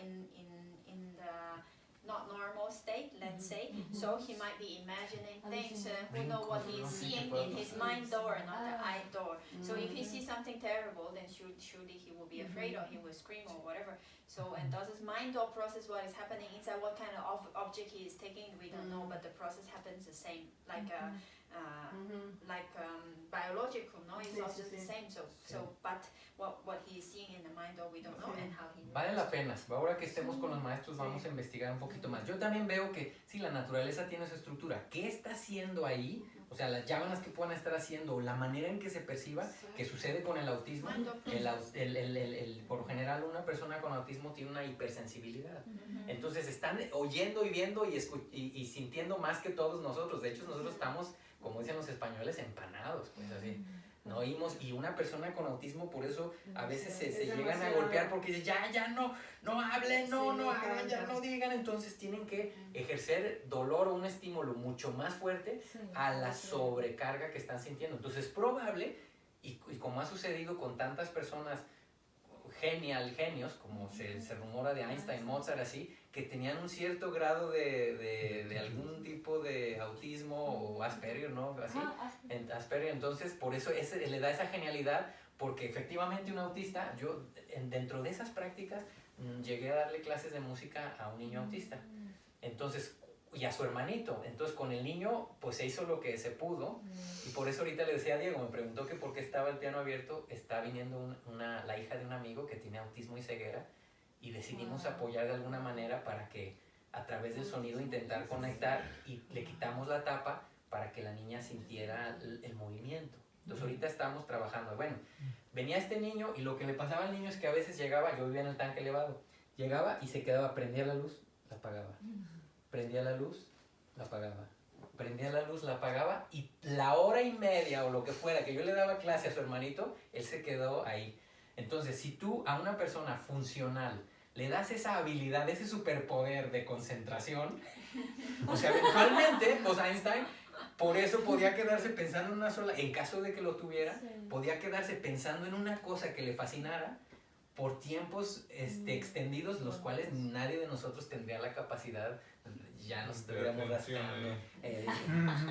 in the not normal state, let's say, so he might be imagining things, who know what he is seeing in his mind door, not the eye door. So if he sees something terrible, then surely he will be afraid or he will scream or whatever. So, entonces mind door process, what is happening inside, what kind of object he is taking, we don't know, but the process happens the same, like biological, no? It's also the same. So, but what he is seeing in the mind door, we don't know, and how he... Vale la pena. Ahora que estemos con los maestros vamos a investigar un poquito más. Yo también veo que sí, la naturaleza tiene su estructura. ¿Qué está haciendo ahí? O sea, las llamadas que puedan estar haciendo, la manera en que se perciba, que sucede con el autismo. Por lo general, una persona con autismo tiene una hipersensibilidad. Entonces están oyendo y viendo y sintiendo más que todos nosotros. De hecho, nosotros estamos, como dicen los españoles, empanados, pues así. No oímos, y una persona con autismo por eso a veces se llegan a golpear porque dicen, ya no hablen, no hagan, ya no digan. Entonces tienen que ejercer dolor o un estímulo mucho más fuerte a la sobrecarga que están sintiendo. Entonces es probable, y como ha sucedido con tantas personas genios, como se rumora de Einstein, Mozart, así, que tenían un cierto grado de algún tipo de autismo o Asperger, ¿no? Así, Asperger, entonces por eso le da esa genialidad, porque efectivamente un autista, yo dentro de esas prácticas llegué a darle clases de música a un niño autista, entonces, y a su hermanito, entonces con el niño pues se hizo lo que se pudo, y por eso ahorita le decía a Diego, me preguntó que por qué estaba el piano abierto, está viniendo la hija de un amigo que tiene autismo y ceguera, y decidimos apoyar de alguna manera para que a través del sonido intentar conectar, y le quitamos la tapa para que la niña sintiera el movimiento. Entonces ahorita estamos trabajando. Bueno, venía este niño y lo que le pasaba al niño es que a veces llegaba, yo vivía en el tanque elevado, llegaba y se quedaba, prendía la luz, la apagaba, prendía la luz, la apagaba, prendía la luz, la apagaba, y la hora y media o lo que fuera que yo le daba clase a su hermanito, él se quedó ahí. Entonces, si tú a una persona funcional le das esa habilidad, ese superpoder de concentración, o sea, eventualmente, pues Einstein, por eso podía quedarse pensando en una sola, en caso de que lo tuviera, podía quedarse pensando en una cosa que le fascinara por tiempos extendidos, los cuales nadie de nosotros tendría la capacidad. Ya nos estuviéramos rascando,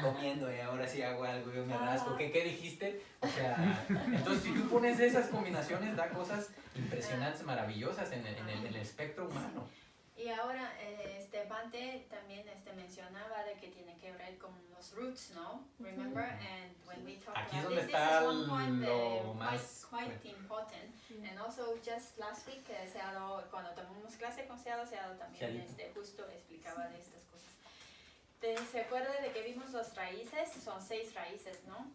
comiendo, y ahora sí hago algo, yo me rasco. ¿Qué dijiste? O sea, entonces si tú pones esas combinaciones, da cosas impresionantes, maravillosas en el espectro humano. Y ahora Bante también mencionaba de que tiene que ver con los those roots, no? Remember? And when we talk Aquí es about donde this está is one point lo más quite important. Yeah. And also just last week, Seado, cuando tomamos clase con Seado también Seadito. justo explicaba de estas cosas. ¿Se acuerda de que vimos las raíces? Son 6 raíces, ¿no?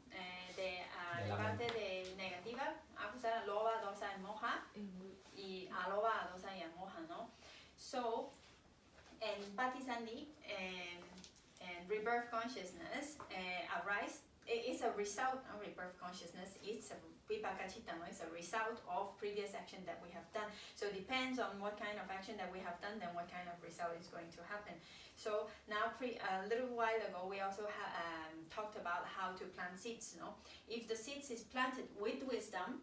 De la parte de negativa, akusa, loba, dosa, and moha, y aloba, dosa, y moha, ¿no? So, in Patisandi and rebirth consciousness arise, it's a result of rebirth consciousness, it's a vipakachita, no? It's a result of previous action that we have done. So it depends on what kind of action that we have done, then what kind of result is going to happen. So now a little while ago we also talked about how to plant seeds, no? If the seeds is planted with wisdom,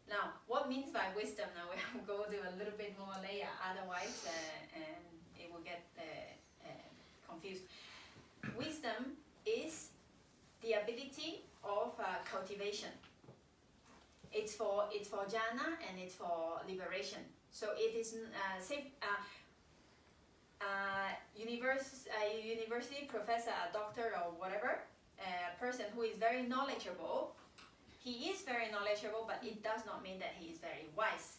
now what means by wisdom? Now we have to go to a little bit more layer, otherwise and it will get confused. Wisdom is the ability of cultivation. It's for jhana and it's for liberation. So it is university professor, a doctor or whatever, a person who is very knowledgeable. He is very knowledgeable, but it does not mean that he is very wise.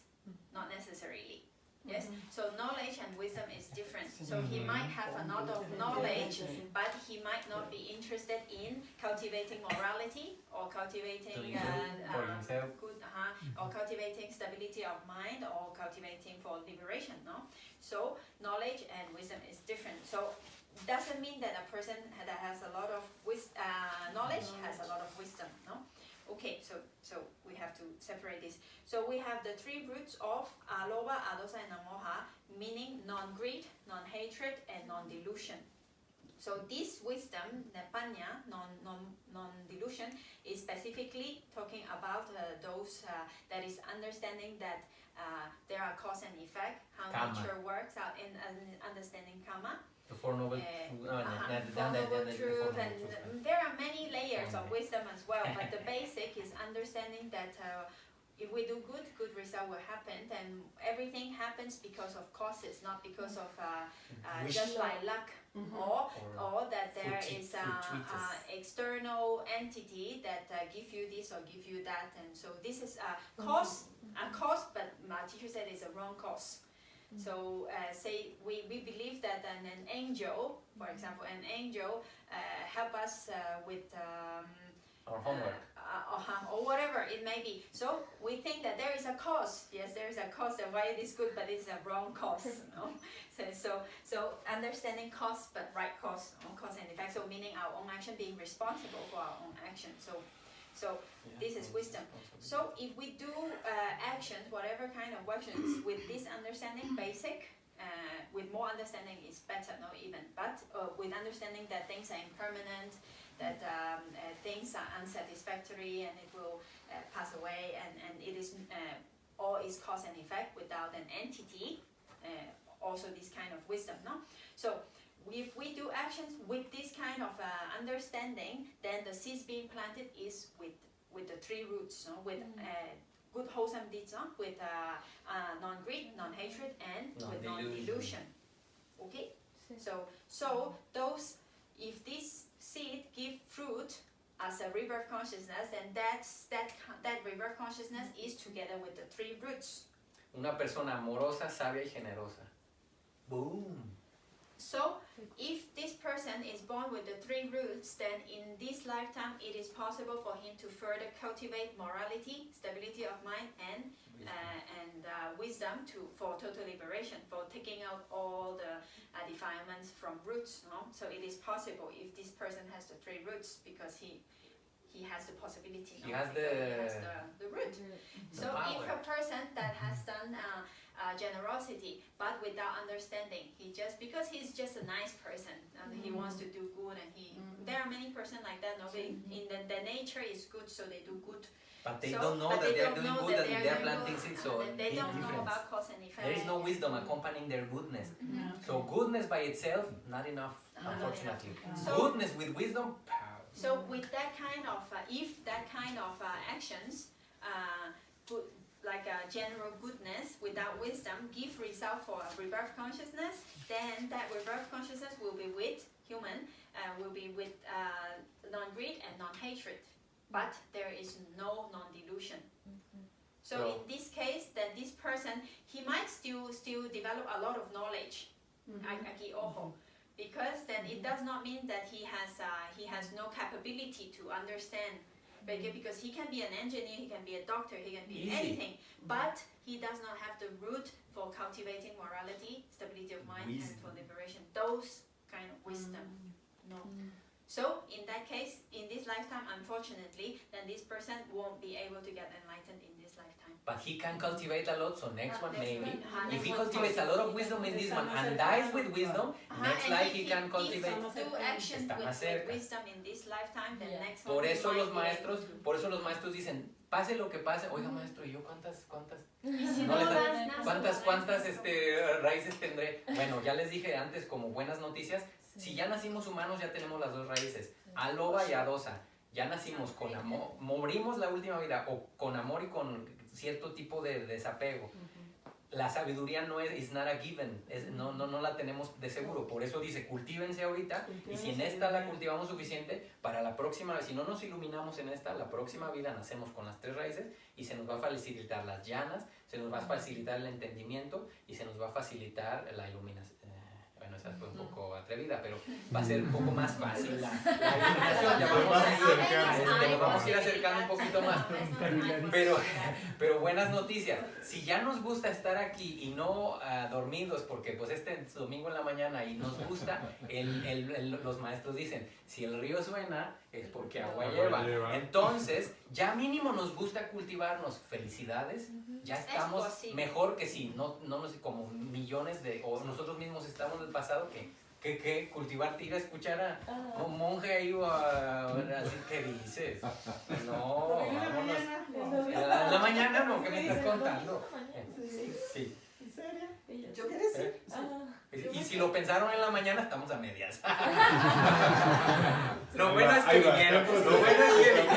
Not necessarily. Yes. So knowledge and wisdom is different. So he might have a lot of knowledge, but he might not be interested in cultivating morality or cultivating for himself. good, or cultivating stability of mind or cultivating for liberation. No. So knowledge and wisdom is different. So doesn't mean that a person that has a lot of knowledge has a lot of wisdom. No. Okay, so we have to separate this. So we have the 3 roots of aloba, adosa, and amoha, meaning non-greed, non-hatred, and non-delusion. So this wisdom, nepanya, non-delusion, is specifically talking about those that is understanding that there are cause and effect, how Karma. nature works out in understanding karma. The Four Noble Truth, and there are many layers of wisdom as well, but the basic is understanding that if we do good result will happen, and everything happens because of causes, not because of just by luck, or that there is an external entity that give you this or give you that, and so this is a cause, but my teacher said it's a wrong cause. So say we believe that an angel, for example, an angel help us with or homework. Or whatever it may be. So we think that there is a cause. Yes, there is a cause and why it is good, but it's a wrong cause. No? So understanding cause, but right cause, cause and effect. So meaning our own action, being responsible for our own action. So this is wisdom. So if we do actions, whatever kind of actions, with this understanding, basic, with more understanding is better, no even. But with understanding that things are impermanent, that things are unsatisfactory, and it will pass away, and it is all is cause and effect without an entity. Also, this kind of wisdom, no. So if we do actions with this kind of understanding, then the seeds being planted is with the 3 roots, no? With good wholesome deeds, no? With non-greed, non-hatred, and with non-delusion. Okay. So those, if this seed give fruit as a rebirth consciousness, then that rebirth consciousness is together with the 3 roots. Una persona amorosa, sabia y generosa. Boom. So, if this person is born with the 3 roots, then in this lifetime it is possible for him to further cultivate morality, stability of mind, and wisdom for total liberation, for taking out all the defilements from roots. No? So it is possible if this person has the 3 roots, because he has the possibility. He has the root. So if a person that has done generosity, but without understanding, because he's just a nice person, and he wants to do good, and there are many persons like that. Nobody in the nature is good, so they do good. But they don't know that they are doing good, and they are planting seeds. So they don't know about cause and effect. There is no wisdom accompanying their goodness. So goodness by itself, not enough, unfortunately. Goodness with wisdom. So with that kind of, if that kind of actions, like a general goodness without wisdom, give result for a rebirth consciousness, then that rebirth consciousness will be with human, will be with non-greed and non-hatred, but there is no non-delusion. So So- in this case, then this person, he might still develop a lot of knowledge, aquí ojo, because then it does not mean that he has no capability to understand, because he can be an engineer, he can be a doctor, he can be Easy. anything, but he does not have the root for cultivating morality, stability of mind, and for liberation. Those kind of wisdom, no. So in that case, in this lifetime, unfortunately, then this person won't be able to get enlightened in this lifetime. But he can cultivate a lot, so next one maybe. Next If he one cultivates a lot of wisdom in this one and dies with wisdom, next and life if he can cultivate. do actions Está with más cerca. wisdom in this lifetime, then Yeah. next one Por he eso might los be maestros, able to. por eso los maestros dicen, pase lo que pase, oiga maestro, ¿y yo cuántas Y si no no les da- das nada, cuántas raíces tendré? Bueno, ya les dije antes como buenas noticias, si ya nacimos humanos ya tenemos las dos raíces, aloba y adosa. Ya nacimos con amor, morimos la última vida o con amor y con cierto tipo de desapego. La sabiduría no es it's not a given, no la tenemos de seguro. Por eso dice, cultívense ahorita y si en esta la cultivamos suficiente, para la próxima vez, si no nos iluminamos en esta, la próxima vida nacemos con las tres raíces y se nos va a facilitar las llanas, se nos va a facilitar el entendimiento y se nos va a facilitar la iluminación. Bueno, esa fue un poco atrevida, pero va a ser un poco más fácil la iluminación. Ya nos vamos a ir acercando un poquito más. Pero buenas noticias. Si ya nos gusta estar aquí y no dormidos, porque pues este es domingo en la mañana y nos gusta, los maestros dicen, si el río suena es porque agua lleva. Entonces, ya mínimo nos gusta cultivarnos. Felicidades. Ya estamos posible. mejor que si no nos como millones o nosotros mismos estamos del pasado que cultivarte, ir a escuchar a un monje ahí o así que dices. No, vámonos. En la mañana no, ¿qué me estás contando? Sí. ¿En serio? ¿Yo ¿Quieres ir? Y si lo pensaron en la mañana, estamos a medias. Lo bueno es que vinieron. Lo bueno es que vinieron.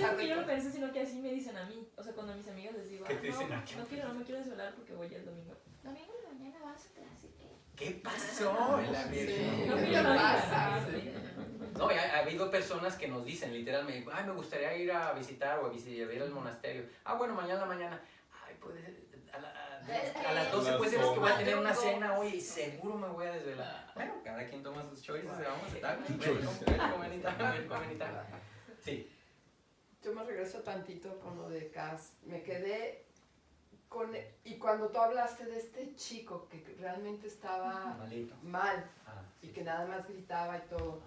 No es que yo lo pensé, sino que así me dicen a mí. O sea, cuando a mis amigas les digo, ¿Qué te dicen? no me quiero desvelar porque voy el domingo. Domingo en la mañana vas a clase. ¿Qué pasó? En la Virgen? No, ¿Qué yo no pasa? No, ha habido personas que nos dicen literalmente, ay, me gustaría ir a visitar o a ver el monasterio. Ah, bueno, mañana en la mañana. Ay, pues a las 12 puede ser que voy a tener una cena hoy y seguro me voy a desvelar. Bueno, cada quien toma sus choices, vamos a estar. Sí. Yo me regreso tantito con lo de Cas. Me quedé con... Y cuando tú hablaste de este chico que realmente estaba Malito. mal Ah, y sí. que nada más gritaba y todo,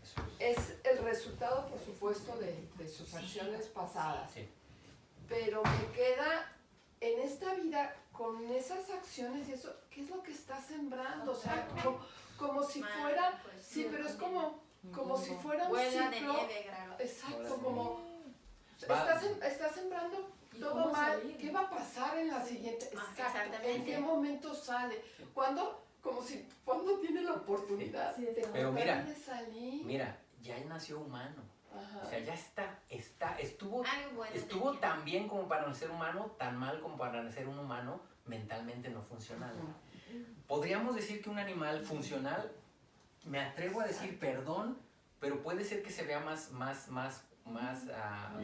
Eso es el resultado, por supuesto, de sus acciones pasadas. Sí. Pero me queda en esta vida con esas acciones y eso, ¿qué es lo que está sembrando? O sea, como si fuera... Sí, pero es como si fuera un Huella de ciclo. nieve, claro. Exacto, como... Va. Estás sembrando ¿Y todo cómo mal. salir? ¿Qué va a pasar en la siguiente? Exacto. exactamente. ¿En qué momento sale? ¿Cuándo? Como si... ¿Cuándo tiene la oportunidad Sí, de Pero cortar mira, y de salir? Mira, ya nació humano. Ajá. O sea, ya estuvo Algo bueno Estuvo tenía. tan bien como para nacer humano, tan mal como para nacer un humano mentalmente no funcional. Podríamos decir que un animal funcional, me atrevo a decir perdón, pero puede ser que se vea más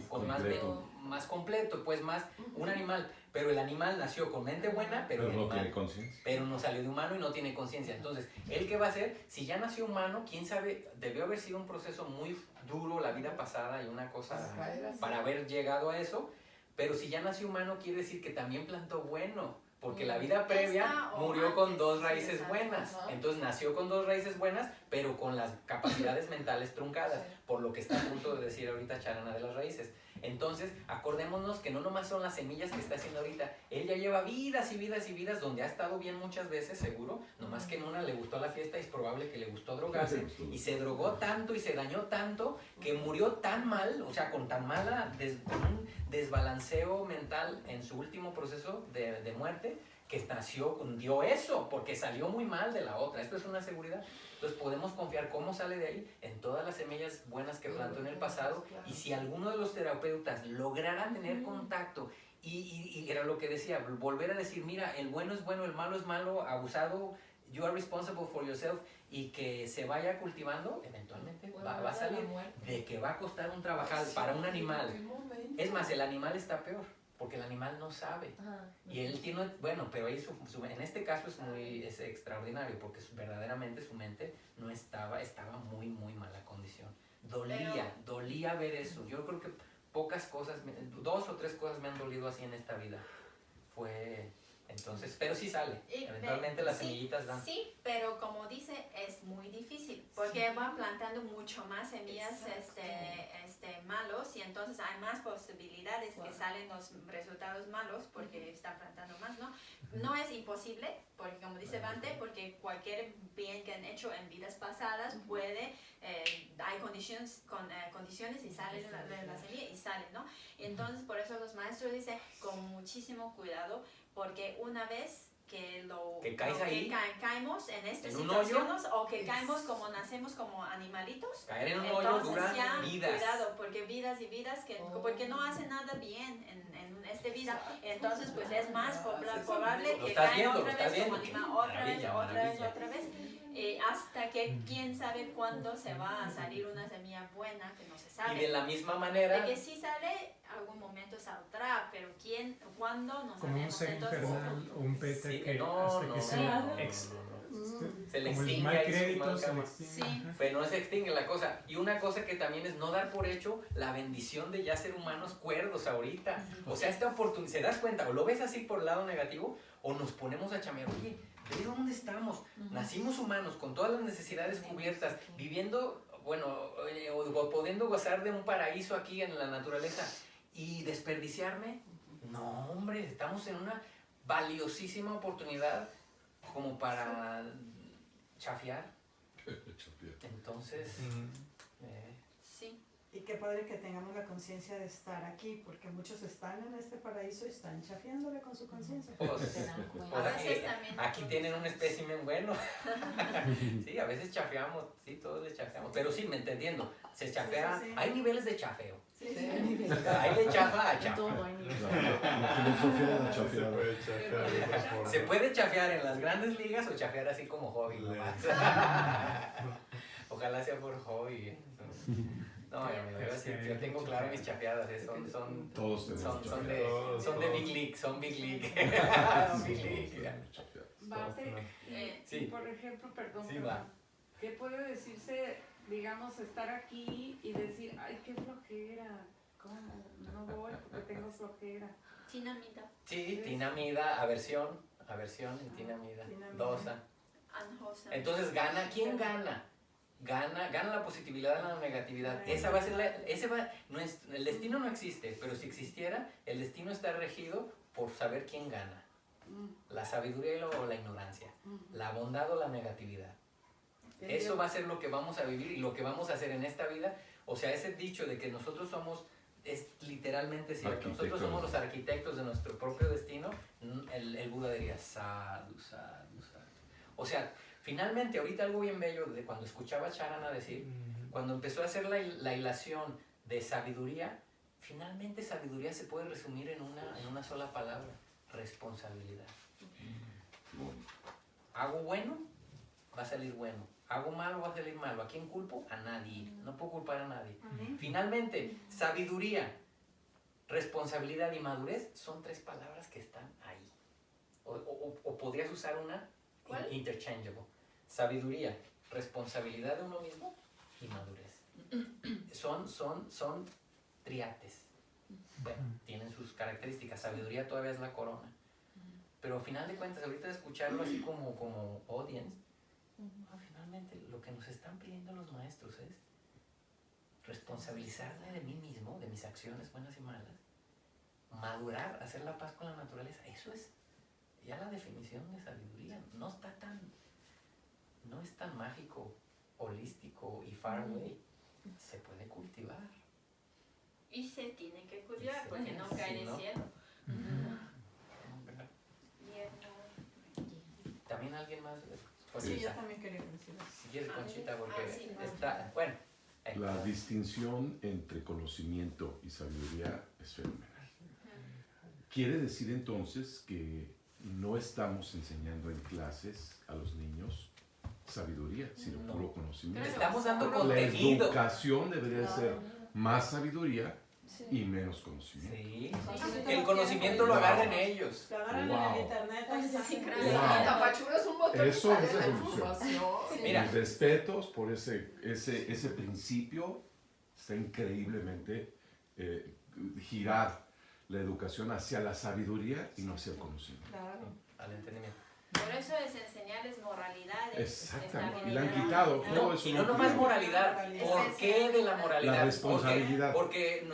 completo. más completo, pues más un animal. Pero el animal nació con mente buena, pero Pero el no animal- tiene conciencia. pero no salió de humano y no tiene conciencia. Entonces, ¿él qué va a hacer? Si ya nació humano, quién sabe, debió haber sido un proceso muy duro la vida pasada y una cosa Para caer así. para haber llegado a eso. Pero si ya nació humano, quiere decir que también plantó bueno. Porque la vida previa Esta o murió con antes, dos sí, raíces exacto. buenas. Ajá. Entonces nació con dos raíces buenas, pero con las capacidades mentales truncadas. Por lo que está a punto de decir ahorita Charana de las raíces. Entonces, acordémonos que no nomás son las semillas que está haciendo ahorita. Él ya lleva vidas y vidas y vidas donde ha estado bien muchas veces, seguro. Nomás que en una le gustó la fiesta y es probable que le gustó drogarse. Y se drogó tanto y se dañó tanto que murió tan mal, o sea, con tan mala, con un desbalanceo mental en su último proceso de muerte, que dio eso, porque salió muy mal de la otra. Esto es una seguridad. Entonces podemos confiar cómo sale de ahí en todas las semillas buenas que plantó en el pasado. Y si alguno de los terapeutas lograra tener contacto y era lo que decía, volver a decir, mira, el bueno es bueno, el malo es malo, abusado, you are responsible for yourself, y que se vaya cultivando, eventualmente Bueno, va a la salir. muerte. De que va a costar un trabajal para un animal. ¿En qué momento? Es más, el animal está peor, porque el animal no sabe. Ajá. Y él tiene, bueno, pero ahí en este caso es extraordinario, porque verdaderamente su mente no estaba muy, muy mala condición. Dolía ver eso. Yo creo que pocas cosas, 2 o 3 cosas me han dolido así en esta vida. Entonces, pero sí sale. Eventualmente las semillitas dan. Sí, pero como dice, es muy difícil, porque va plantando mucho más semillas malos, y entonces hay más posibilidades que salen los resultados malos porque está plantando más, ¿no? No es imposible, porque como dice Bante, porque cualquier bien que han hecho en vidas pasadas puede, hay condiciones y sale la semilla y sale, ¿no? Entonces por eso los maestros dicen con muchísimo cuidado, porque una vez que caemos en estas en un hoyo, situaciones, o que caemos como nacemos como animalitos, caer en un hoyo entonces dura ya vidas. cuidado, porque vidas y vidas porque no hacen nada bien en esta vida, entonces pues es más probable que caigan otra vez como animal, otra vez, hasta que quién sabe cuándo se va a salir una semilla buena, que no se sabe. Y de la misma manera, De que sí sale, algún momento saldrá, pero cuándo, no Como un sabemos. ser Entonces, infernal o un peta sí, que no, hasta no, que no, se, no, ex- se le como el extingue mal ahí su crédito mal se le karma. extingue. Sí. Ajá. Pero no se extingue la cosa. Y una cosa que también es no dar por hecho la bendición de ya ser humanos cuerdos ahorita. O sea, esta oportunidad, ¿se das cuenta? O lo ves así por el lado negativo, o nos ponemos a chamear. Oye, ¿de dónde estamos? Nacimos humanos con todas las necesidades cubiertas, viviendo, bueno, o pudiendo gozar de un paraíso aquí en la naturaleza. ¿Y desperdiciarme? No, hombre, estamos en una valiosísima oportunidad como para chafear. Entonces, sí. Y qué padre que tengamos la conciencia de estar aquí, porque muchos están en este paraíso y están chafiándole con su conciencia. pues, Se dan cuenta. A veces también. aquí tienen un espécimen bueno. Sí, a veces chafeamos, sí, todos le chafeamos. Pero sí, me entendiendo, se chafea, Sí, sí, sí. hay niveles de chafeo. Sí, sí. Hay de chafa a En chafa. todo hay nivel. La filosofía de la Se chafiada. puede chafear de esa forma. Se puede chafear en las grandes ligas o chafear así como hobby nomás. Ojalá sea por hobby. No, amigo, yo tengo claro mis chafeadas, son Todos tenemos son chafiada. de Big League, son Big League. Big League. Bate, Sí. y por ejemplo, perdón, Sí, pero va. ¿qué puede decirse, digamos, estar aquí y decir, ay, qué flojera, cómo no voy porque tengo flojera? Tinamida, Sí, tinamida, aversión en tinamida, Tinamida. dosa. anjosa. Entonces gana, ¿quién gana? Gana la positividad en la negatividad. Esa va a ser el destino no existe, pero si existiera, el destino está regido por saber quién gana. La sabiduría o la ignorancia, la bondad o la negatividad. Eso va a ser lo que vamos a vivir y lo que vamos a hacer en esta vida. O sea, ese dicho de que nosotros somos, es literalmente cierto. Nosotros somos los arquitectos de nuestro propio destino. El Buda diría, sadhu, sadhu, sadhu. O sea, finalmente, ahorita algo bien bello de cuando escuchaba a Charana decir, cuando empezó a hacer la hilación de sabiduría, finalmente sabiduría se puede resumir en una sola palabra: responsabilidad. Hago bueno, va a salir bueno. Hago malo, va a salir malo. ¿A quién culpo? A nadie. No puedo culpar a nadie. Finalmente, sabiduría, responsabilidad y madurez son 3 palabras que están ahí. O podrías usar una ¿Cuál? interchangeable. Sabiduría, responsabilidad de uno mismo y madurez. Son triates. Bueno, tienen sus características. Sabiduría todavía es la corona. Pero al final de cuentas, ahorita de escucharlo así como audience, finalmente lo que nos están pidiendo los maestros es responsabilizarme de mí mismo, de mis acciones buenas y malas, madurar, hacer la paz con la naturaleza. Eso es ya la definición de sabiduría. No es tan mágico, holístico y far away. Se puede cultivar. Y se tiene que cuidar Sí, porque no sí, cae del ¿no? cielo. También alguien más. Sí, yo Conchita. también quería decir eso. Si quieres, Conchita, porque sí, está. Bueno. La distinción entre conocimiento y sabiduría es fenomenal. Quiere decir entonces que no estamos enseñando en clases a los niños sabiduría, sino No. puro conocimiento. Estamos dando La contenido. educación debería Claro. ser más sabiduría Sí. y menos conocimiento. Sí. Sí. El conocimiento lo agarran ellos. Lo agarran Wow. en el internet. ahí está. Sí, claro. Wow. Tapachula es un botón y Eso sale es la evolución. información. Mira. Mis respetos por ese principio. Está increíblemente girar la educación hacia la sabiduría y no hacia el conocimiento. Claro. Al entendimiento. Por eso es enseñarles moralidades. Exactamente. Y le han quitado No, todo eso. y no lo nomás quitaron. moralidad. ¿Por qué de la moralidad? La responsabilidad. Porque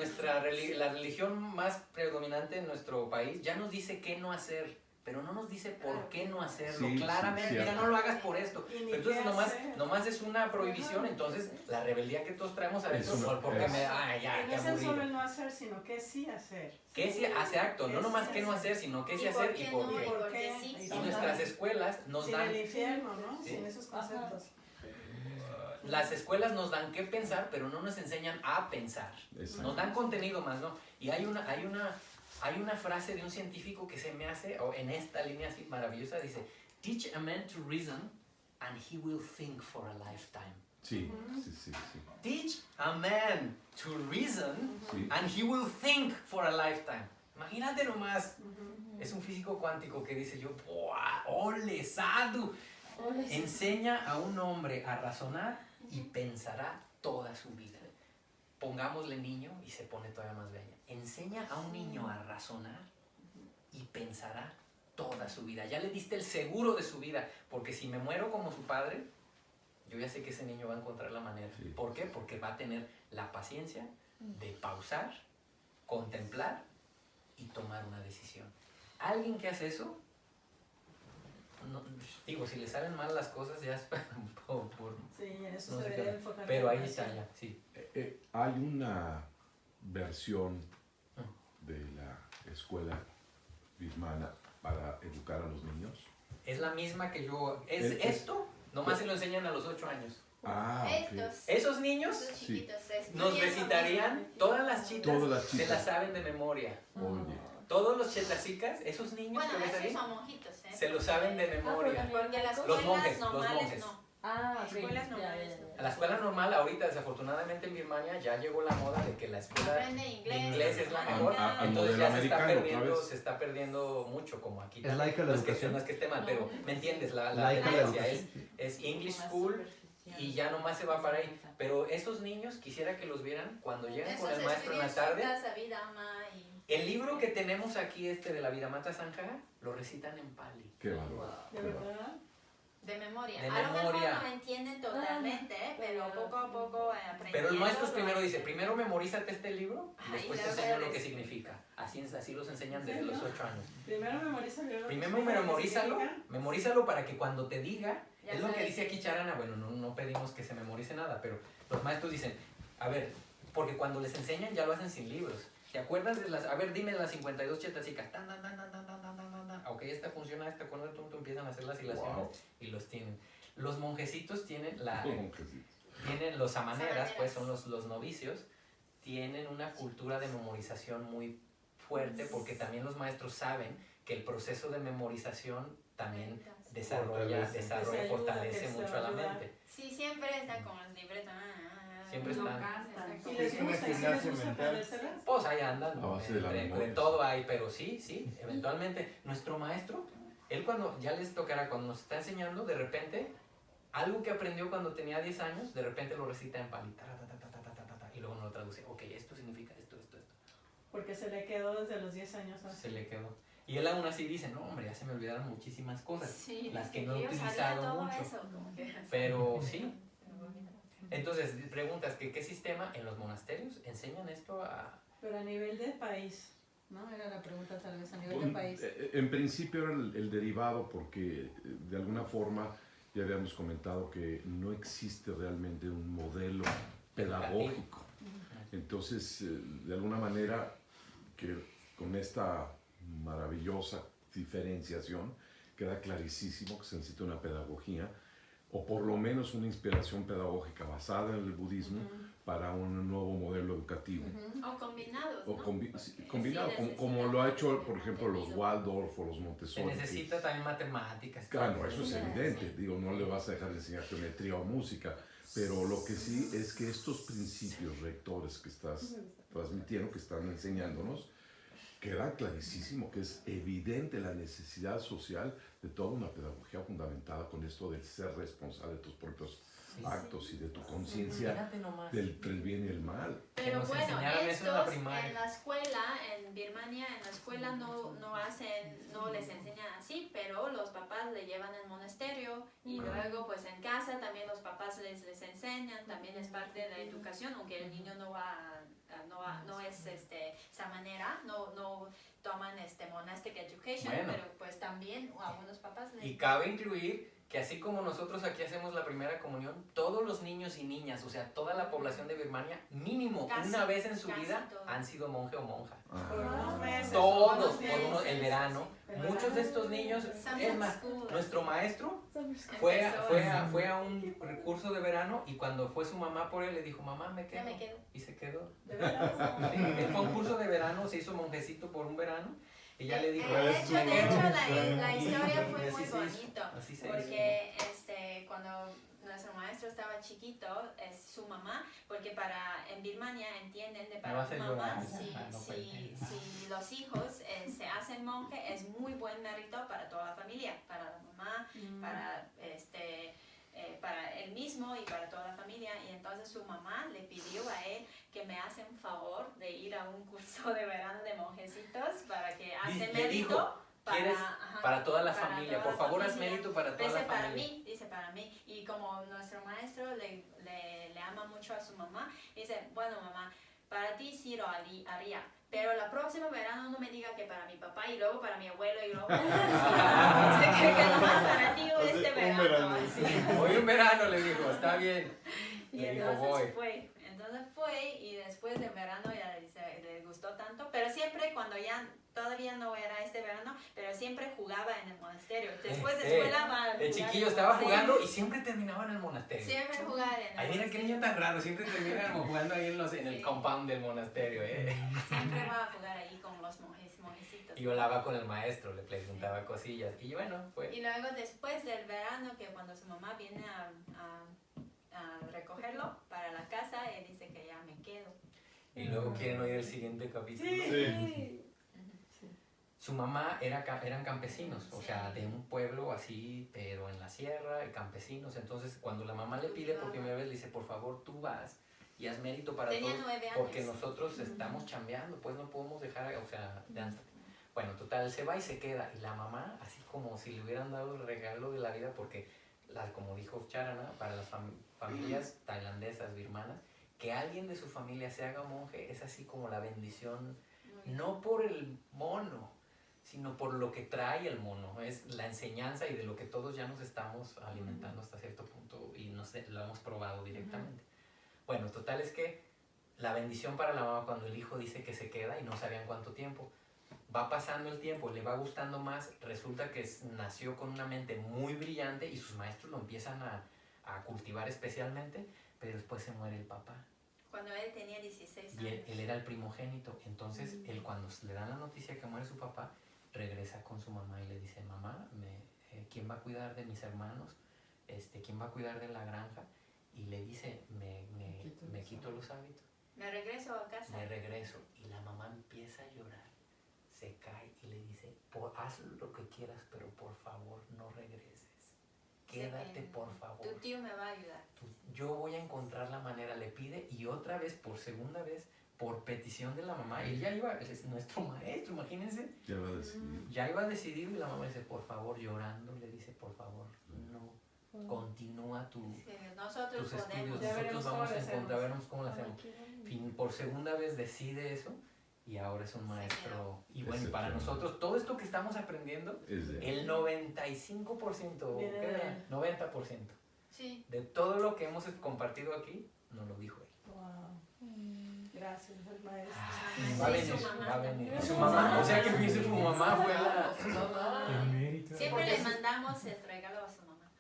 la religión más predominante en nuestro país ya nos dice qué no hacer, pero no nos dice por qué no hacerlo. Sí, Claramente, sí, mira, cierto. no lo hagas por esto. Y ni Pero entonces qué hacer. nomás es una prohibición, entonces la rebeldía que todos traemos adentro, Es una- porque es- ya, Y no qué es el solo aburrido. el no hacer, sino que sí hacer. ¿Qué sí hace acto? No ¿Qué nomás sí qué no hacer? hacer, sino qué sí ¿Y por hacer qué y por no? qué. ¿Y por qué sí? Y nuestras escuelas nos Sin dan el infierno, ¿no? Sí. Sin esos conceptos. las escuelas nos dan qué pensar, pero no nos enseñan a pensar. Exacto. Nos dan contenido más, ¿no? Y hay una frase de un científico que se me hace, o en esta línea así maravillosa, dice, teach a man to reason and he will think for a lifetime. Sí, sí, sí, sí. Teach a man to reason Sí. and he will think for a lifetime. Imagínate nomás. Es un físico cuántico que dice yo, ¡buah! ¡Ole, Sadhu! Enseña a un hombre a razonar y pensará toda su vida. Pongámosle niño y se pone todavía más bella. Enseña a un niño a razonar y pensará toda su vida. Ya le diste el seguro de su vida, porque si me muero como su padre, yo ya sé que ese niño va a encontrar la manera. Sí. ¿Por qué? Porque va a tener la paciencia de pausar, contemplar y tomar una decisión. Alguien que hace eso, no, digo, si le salen mal las cosas ya es por Sí, en eso no se sé debería qué, enfocar. pero la ahí educación. está ya, sí. Hay una versión de la escuela birmana para educar a los niños. Es la misma que yo. ¿Es Es- esto? Nomás se lo enseñan a los 8 años. Ah, ok. Estos, Esos niños estos Sí. chiquitos nos estudian lo recitarían, mismo. todas las chicas Todas las se chicas. las saben de memoria. Oye, Todos los chetacicas, esos niños Bueno, que ves esos ahí, son monjitos, ¿eh? se lo saben de memoria. Porque las Los escuelas monjes, los normales monjes. no. Ah, ok. Escuelas Ya, normales, ya, ya. A la escuela normal, ahorita desafortunadamente en Birmania ya llegó la moda de que la escuela Aprende de inglés. inglés es la alemán. mejor. al Entonces modelo ya se está, americano, otra perdiendo, vez. se está perdiendo mucho, como aquí. Es laica la no es que, educación. no es que esté mal, pero ¿me entiendes? La Laica la tendencia educación. es English School y ya nomás se va para ahí. Pero esos niños quisiera que los vieran cuando llegan con Esos el maestro en la estudian tarde. Sutta Savidama y... El libro que tenemos aquí, de la Vidamata Sangha, lo recitan en Pali. qué bárbaro. ¿De qué bárbaro. verdad? De memoria. De a lo mejor memoria. no entienden totalmente, pero poco a poco aprendiendo. Pero el maestro lo primero dice, hacen. primero memorízate este libro, y Ajá, después y te luego enseño lo les- que significa. Así los enseñan ¿En desde serio? los 8 años. Primero memoriza. Primero memorízalo para que cuando te diga, Ya es lo que sabes dice qué aquí dice. Charana, bueno, no pedimos que se memorice nada, pero los maestros dicen, a ver, porque cuando les enseñan ya lo hacen sin libros. ¿Te acuerdas de las, a ver, dime las 52 chetacicas, tan, tan, tan, tan, tan, tan, tan, tan, tan, ok, esta funciona, esta, cuando empiezan a hacer las hilaciones Wow. y los tienen. Los monjecitos tienen ¿Cómo que sí? tienen los amaneras, pues Samaneras. son los novicios, tienen una cultura de memorización muy fuerte porque también los maestros saben que el proceso de memorización también desarrolla, Fortalece. Les fortalece ayuda, mucho a la les ayuda. mente. Sí, siempre están con los libretos. Siempre No están. cantan. ¿Y les Es una gusta? ¿Y sí les gimnasia gusta mental. aprendérselas? Pues ahí andan, A ¿no? base de la de memoria. todo hay, pero sí, eventualmente. Nuestro maestro, él cuando ya les tocará, cuando nos está enseñando, de repente, algo que aprendió cuando tenía 10 años, de repente lo recita en pali, y luego nos lo traduce, ok, esto significa esto. Porque se le quedó desde los 10 años. ¿no? Se le quedó. Y él aún así dice, no hombre, ya se me olvidaron muchísimas cosas, Sí, las que dice no he yo sabía utilizado todo mucho. eso, como que- Pero sí. Se me olvidó. Entonces, preguntas, ¿qué sistema en los monasterios enseñan esto a...? Pero a nivel de país, ¿no? Era la pregunta tal vez a nivel de Bueno, país. En principio era el derivado porque de alguna forma ya habíamos comentado que no existe realmente un modelo pedagógico. Entonces, de alguna manera, que con esta maravillosa diferenciación queda clarísimo que se necesita una pedagogía o por lo menos una inspiración pedagógica basada en el budismo, para un nuevo modelo educativo. O combinados, O ¿no? combinado, Sí, como necesita lo ha hecho, por ejemplo, los contenido. Waldorf o los Se Montessori. necesita también matemáticas. Claro, eso es Sí. evidente. Digo, no le vas a dejar de enseñar geometría o música, pero lo que sí es que estos principios rectores que estás transmitiendo, que están enseñándonos, queda clarísimo que es evidente la necesidad social de toda una pedagogía fundamentada con esto del ser responsable de tus propios Sí. actos y de tu conciencia Imagínate nomás. del bien y el mal. Que Pero nos bueno, enseñaron eso en la estos primaria. en la escuela, en Birmania, en la escuela no les enseñan así, pero los papás le llevan al monasterio y luego pues en casa también los papás les enseñan, también es parte de la educación, aunque el niño no es esa manera, no toman monastic education, Bueno. pero pues también algunos papás Y cabe incluir que así como nosotros aquí hacemos la primera comunión, todos los niños y niñas, o sea, toda la población de Birmania, mínimo Casi, una vez en su casi vida, todos. han sido monje o monja. Por unos meses. Todos, unos por uno, meses. el verano. El Muchos de estos niños, es más, School. nuestro maestro Empezó fue a un curso de verano y cuando fue su mamá por él le dijo, mamá, me Ya quedo. me quedo. Y se quedó. De veras. Sí, él fue a un curso de verano, se hizo monjecito por un verano y ya le dijo. De hecho, la historia fue Y así muy se hizo, bonito. así se hizo. Porque cuando nuestro maestro estaba chiquito, es su mamá, porque en Birmania entienden de Me para vas a una mamá, llorar. si los hijos se hacen monje, es muy buen mérito para toda la familia, para la mamá, para él mismo y para toda la familia. Y entonces su mamá le pidió a él que me hace un favor de ir a un curso de verano de monjecitos para que hace Le mérito. dijo, ¿quieres? Para toda la para familia, toda por la favor haz familia. mérito para toda Dice la para familia. mí, dice para mí. Y como nuestro maestro le ama mucho a su mamá, dice, bueno mamá, para ti sí lo haría, pero la próxima verano no me diga que para mi papá y luego para mi abuelo y luego dice que nomás para ti este verano. verano. Así. Hoy un verano le dijo, está bien. Y Le dijo, entonces voy. fue y después del verano ya le gustó tanto, pero siempre cuando ya todavía no era este verano, pero siempre jugaba en el monasterio. Después de escuela va a jugar El chiquillo en estaba monasterio. jugando y siempre terminaba en el monasterio. Siempre jugaba en el Ay, mira qué monasterio. niño tan raro, siempre termina jugando ahí en el Sí. compound del monasterio, Siempre va a jugar ahí con los monjecitos. Y hablaba con el maestro, le preguntaba cosillas. Y bueno, pues. Y luego después del verano, que cuando su mamá viene a recogerlo para la casa, él dice que ya me quedo. Y luego quieren oír el siguiente capítulo. Sí. Su mamá eran campesinos, o sea, de un pueblo así, pero en la sierra, campesinos. Entonces, cuando la mamá le pide por primera vez, le dice, por favor, tú vas y haz mérito para Tenía todos, 9 años. porque nosotros estamos chambeando, pues no podemos dejar, o sea, lánzate. Bueno, total, se va y se queda. Y la mamá, así como si le hubieran dado el regalo de la vida, porque, como dijo Charana, para las familias tailandesas, birmanas, que alguien de su familia se haga monje es así como la bendición, no por el mono, sino por lo que trae el mono, es la enseñanza y de lo que todos ya nos estamos alimentando hasta cierto punto y lo hemos probado directamente. Bueno, total es que la bendición para la mamá cuando el hijo dice que se queda y no sabían cuánto tiempo. Va pasando el tiempo, le va gustando más, resulta que nació con una mente muy brillante y sus maestros lo empiezan a cultivar especialmente, pero después se muere el papá. Cuando él tenía 16 años. Y él era el primogénito, entonces él cuando le dan la noticia que muere su papá, regresa con su mamá y le dice, mamá, ¿quién va a cuidar de mis hermanos? ¿Quién va a cuidar de la granja? Y le dice, me quito los hábitos, Me regreso a casa. me regreso. Y la mamá empieza a llorar, se cae y le dice, haz lo que quieras, pero por favor no regreses. Quédate, por favor. Tu tío me va a ayudar. Yo voy a encontrar la manera, le pide, y otra vez, por segunda vez, por petición de la mamá, él es nuestro maestro, imagínense, Ya va a decidir. ya iba decidido y la mamá le dice, por favor, llorando, le dice, por favor, no, continúa tus Nosotros estudios, podemos. Ya veremos nosotros cómo vamos lo a encontrar, hacemos. veremos cómo lo hacemos. Fin, por segunda vez decide eso y ahora es un maestro, y bueno, y para nosotros, todo esto que estamos aprendiendo, Es de el 95%, Viene ¿qué de era? él. 90%. Sí. De todo lo que hemos compartido aquí, nos lo dijo él. Wow. Gracias, el maestro. Va a Sí, venir, su mamá va a también. venir. Y su mamá, o sea que fíjese, su mamá fue la... El mérito. Siempre le mandamos el regalo a su mamá.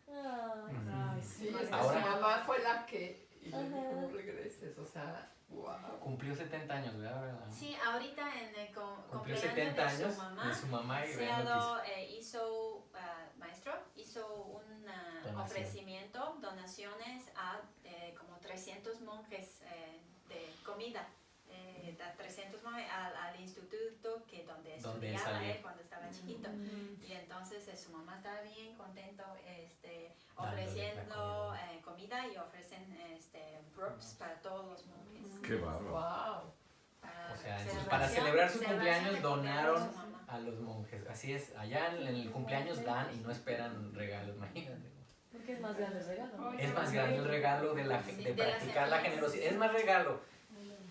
Ay, Sí, sí. es que Ahora- su mamá fue la que no regreses, o sea, wow. Cumplió 70 años, ¿verdad? Sí, ahorita en el Cumplió cumpleaños 70 años de su mamá, y Seado hizo, maestro, hizo un Donación. donaciones a como 300 monjes de comida. Da 300 monjes al instituto Donde donde él estudiaba salía. él cuando estaba chiquito. Y entonces su mamá estaba bien contento Dándole ofreciendo la comida y ofrecen props para todos los monjes. Qué bárbaro. Wow. O sea, entonces, para celebrar su cumpleaños de donaron su mamá. a los monjes. Así es, allá en el cumpleaños dan y no esperan regalos, imagínate. Porque es más grande el regalo. Oye, Es más grande el regalo de Sí, practicar la semillas. generosidad. Es más regalo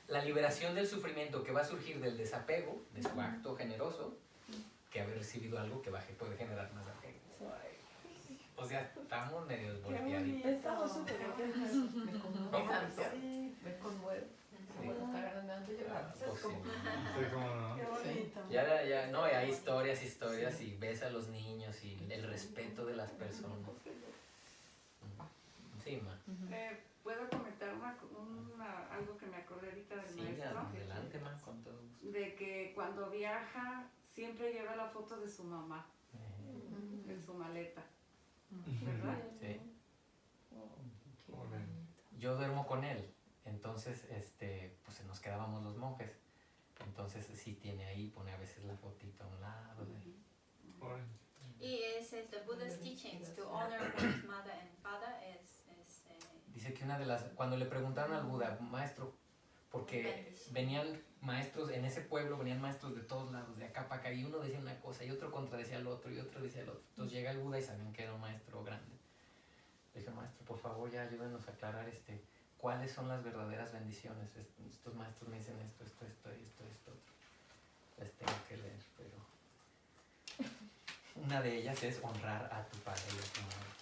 la liberación del sufrimiento que va a surgir del desapego, de su acto generoso, que haber recibido algo que puede generar más apego. O sea, estamos medio volteaditos. Estamos súper contentos. Me conmueve tanto. Sí, Me conmueve. Bueno, está ganando llorar. Pues sí. Sí, cómo no. qué bonito. Ya, no, hay historias y ves a los niños y el respeto de las personas. Sí, ma. ¿Puedo comentar algo que me acordé ahorita del Sí, maestro? adelante, ma, con todo gusto. De que cuando viaja siempre lleva la foto de su mamá en su maleta, ¿verdad? Sí. Órale. Yo duermo con él, entonces, pues nos quedábamos los monjes. Entonces sí tiene ahí, pone a veces la fotito a un lado. Órale. Y es the Buddha's teachings to honor one's mother and father Dice que cuando le preguntaron al Buda, maestro, porque venían maestros, en ese pueblo venían maestros de todos lados, de acá para acá, y uno decía una cosa, y otro contradecía al otro, y otro decía al otro. Entonces llega el Buda y sabían que era un maestro grande. Le dije, maestro, por favor, ya ayúdenos a aclarar cuáles son las verdaderas bendiciones. Estos maestros me dicen esto, otro. Les tengo que leer, pero una de ellas es honrar a tu padre y a tu madre.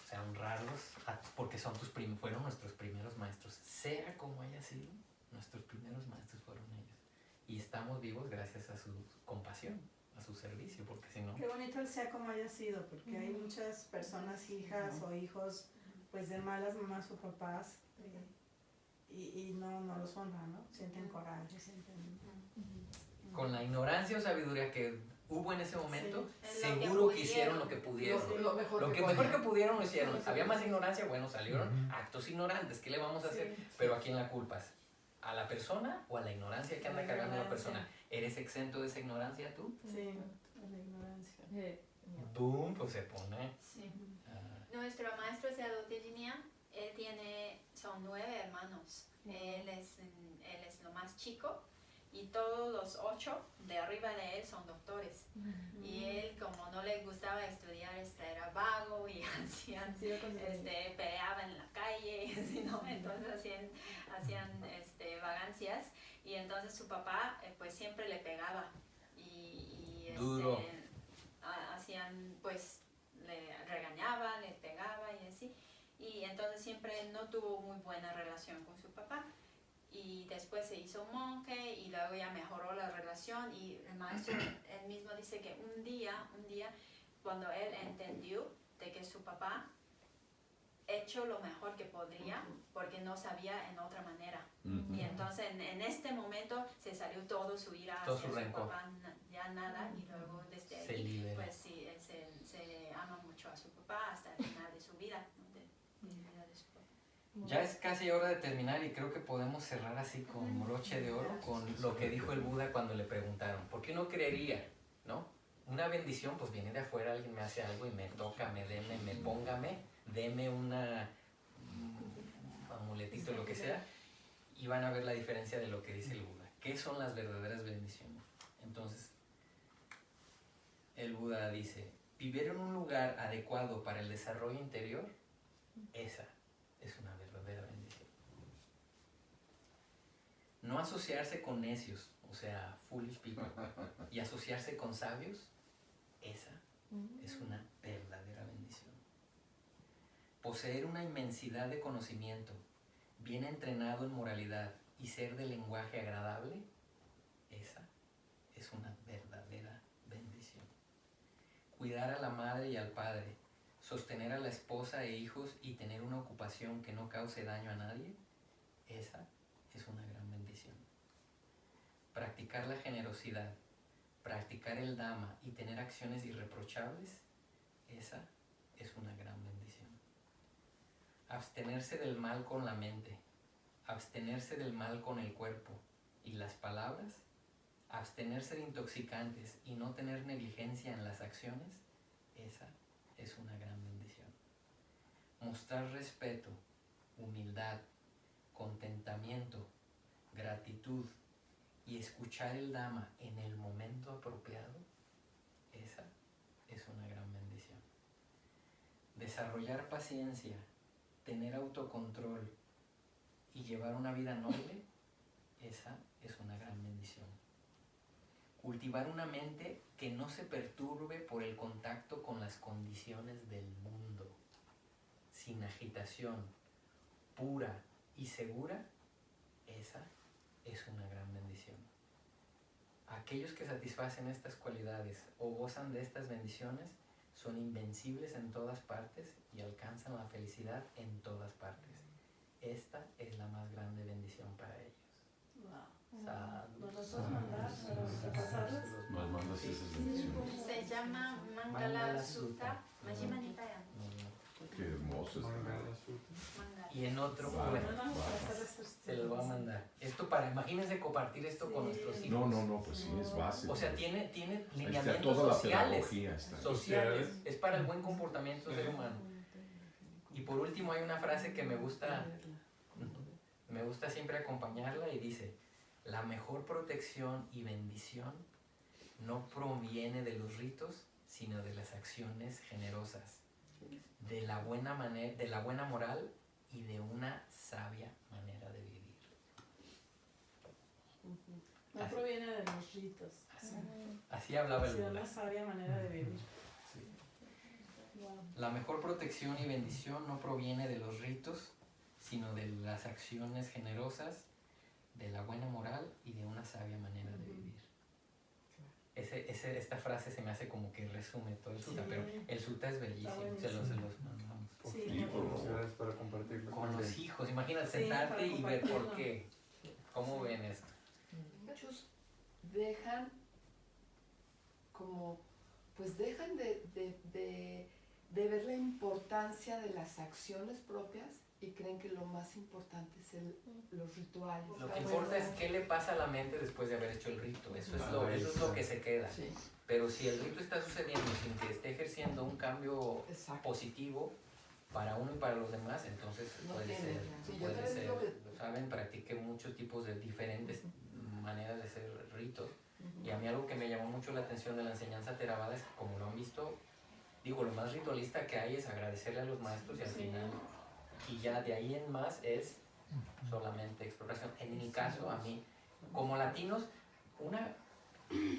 O sea, honrarlos porque fueron nuestros primeros maestros. Sea como haya sido, nuestros primeros maestros fueron ellos. Y estamos vivos gracias a su compasión, a su servicio, porque si no... Qué bonito el sea como haya sido, porque hay muchas personas, hijas o hijos, pues de malas mamás o papás, y no los honran, ¿no? Sienten coraje, sienten... Con la ignorancia o sabiduría que hubo en ese momento, Sí. seguro que hicieron lo que pudieron. Lo mejor Lo que podían. mejor que pudieron lo hicieron. Sí. Había más ignorancia, bueno, salieron Ujú. actos ignorantes. ¿Qué le vamos a hacer? Pero ¿a quién la culpas? ¿A la persona o a la ignorancia que anda La cargando la ignorancia. persona? ¿Eres exento de esa ignorancia tú? Sí, la ignorancia. Boom, pues se pone. Sí. ah, Nuestro maestro Seado Tejiniya, son 9 hermanos. Él es lo más chico y todos los 8 de arriba de él son doctores. Y él, como no le gustaba estudiar, era vago y peleaba en la calle, ¿sí, no? Entonces hacían vagancias, y entonces su papá pues siempre le pegaba y Duro. hacían, pues le regañaba, le pegaba y así, y entonces siempre no tuvo muy buena relación con su papá. Y después se hizo monje y luego ya mejoró la relación, y el maestro él mismo dice que un día cuando él entendió de que su papá hecho lo mejor que podría porque no sabía en otra manera, y entonces en este momento se salió todo su ira Todo hacia su su rencor. papá, ya nada, y luego desde Se ahí libera. pues sí, él se ama mucho a su papá hasta el final de su vida, ¿no? de vida de su papá. Ya es casi hora de terminar y creo que podemos cerrar así con broche de oro con lo que dijo el Buda cuando le preguntaron, ¿por qué no creería? ¿No? Una bendición pues viene de afuera, alguien me hace algo y me toca, me póngame, deme un amuletito, lo que sea, y van a ver la diferencia de lo que dice el Buda. ¿Qué son las verdaderas bendiciones? Entonces, el Buda dice, vivir en un lugar adecuado para el desarrollo interior, esa es una verdadera bendición. No asociarse con necios, o sea, foolish people, y asociarse con sabios, esa es una verdadera bendición. Poseer una inmensidad de conocimiento, bien entrenado en moralidad y ser de lenguaje agradable, esa es una verdadera bendición. Cuidar a la madre y al padre, sostener a la esposa e hijos y tener una ocupación que no cause daño a nadie, esa es una gran bendición. Practicar la generosidad, practicar el Dhamma y tener acciones irreprochables, esa es una gran bendición. Abstenerse del mal con la mente, abstenerse del mal con el cuerpo y las palabras, abstenerse de intoxicantes y no tener negligencia en las acciones, esa es una gran bendición. Mostrar respeto, humildad, contentamiento, gratitud y escuchar el Dhamma en el momento apropiado, esa es una gran bendición. Desarrollar paciencia, tener autocontrol y llevar una vida noble, esa es una gran bendición. Cultivar una mente que no se perturbe por el contacto con las condiciones del mundo, sin agitación, pura y segura, esa es una gran bendición. Aquellos que satisfacen estas cualidades o gozan de estas bendiciones son invencibles en todas partes y alcanzan la felicidad en todas partes. Esta es la más grande bendición para ellos. Wow. Sadhu. ¿Nos los puedes mandar para pasarlas? Nos mandas esas bendiciones. Se llama Mangala Sutta Majjhima Nikaya. Qué hermoso es. Mangala Sutta. Mangala. Y en otro, Vale. bueno, Vamos a hacer estos- se los voy a mandar. Esto para, imagínense compartir esto con nuestros hijos. No, pues sí, es básico. O sea, tiene Ahí está lineamientos toda la sociales. pedagogía. Está. Sociales. Es para el buen comportamiento del ser humano. Y por último hay una frase que me gusta siempre acompañarla y dice: la mejor protección y bendición no proviene de los ritos, sino de las acciones generosas, de la buena moral y de una sabia manera de vivir. No proviene de los ritos, Así hablaba el sino Buda. una sabia manera de vivir. Sí. Wow. La mejor protección y bendición no proviene de los ritos, sino de las acciones generosas, de la buena moral y de una sabia manera de vivir. Esta frase se me hace como que resume todo el sutta, Sí. pero el sutta es bellísimo, Está se los mandamos. Sí, Sí, por Muchas favor. gracias para compartirlo. Con los hijos, imagínate Sí, sentarte para y ver por compartirlo. qué. ¿Cómo Sí. ven esto? Muchos dejan como, pues dejan de ver la importancia de las acciones propias y creen que lo más importante es los rituales. Lo que importa es qué le pasa a la mente después de haber hecho el rito. Eso es lo que se queda. Sí, Pero si el rito está sucediendo sin que esté ejerciendo un cambio exacto. positivo para uno y para los demás, entonces No puede tiene. ser. Sí, yo Puede también ser. digo que- Saben, practiqué muchos tipos de diferentes maneras de hacer ritos. Y a mí algo que me llamó mucho la atención de la enseñanza Theravada es que, como lo han visto, digo, lo más ritualista que hay es agradecerle a los maestros y al final, y ya de ahí en más es solamente exploración. En mi caso, a mí, como latinos,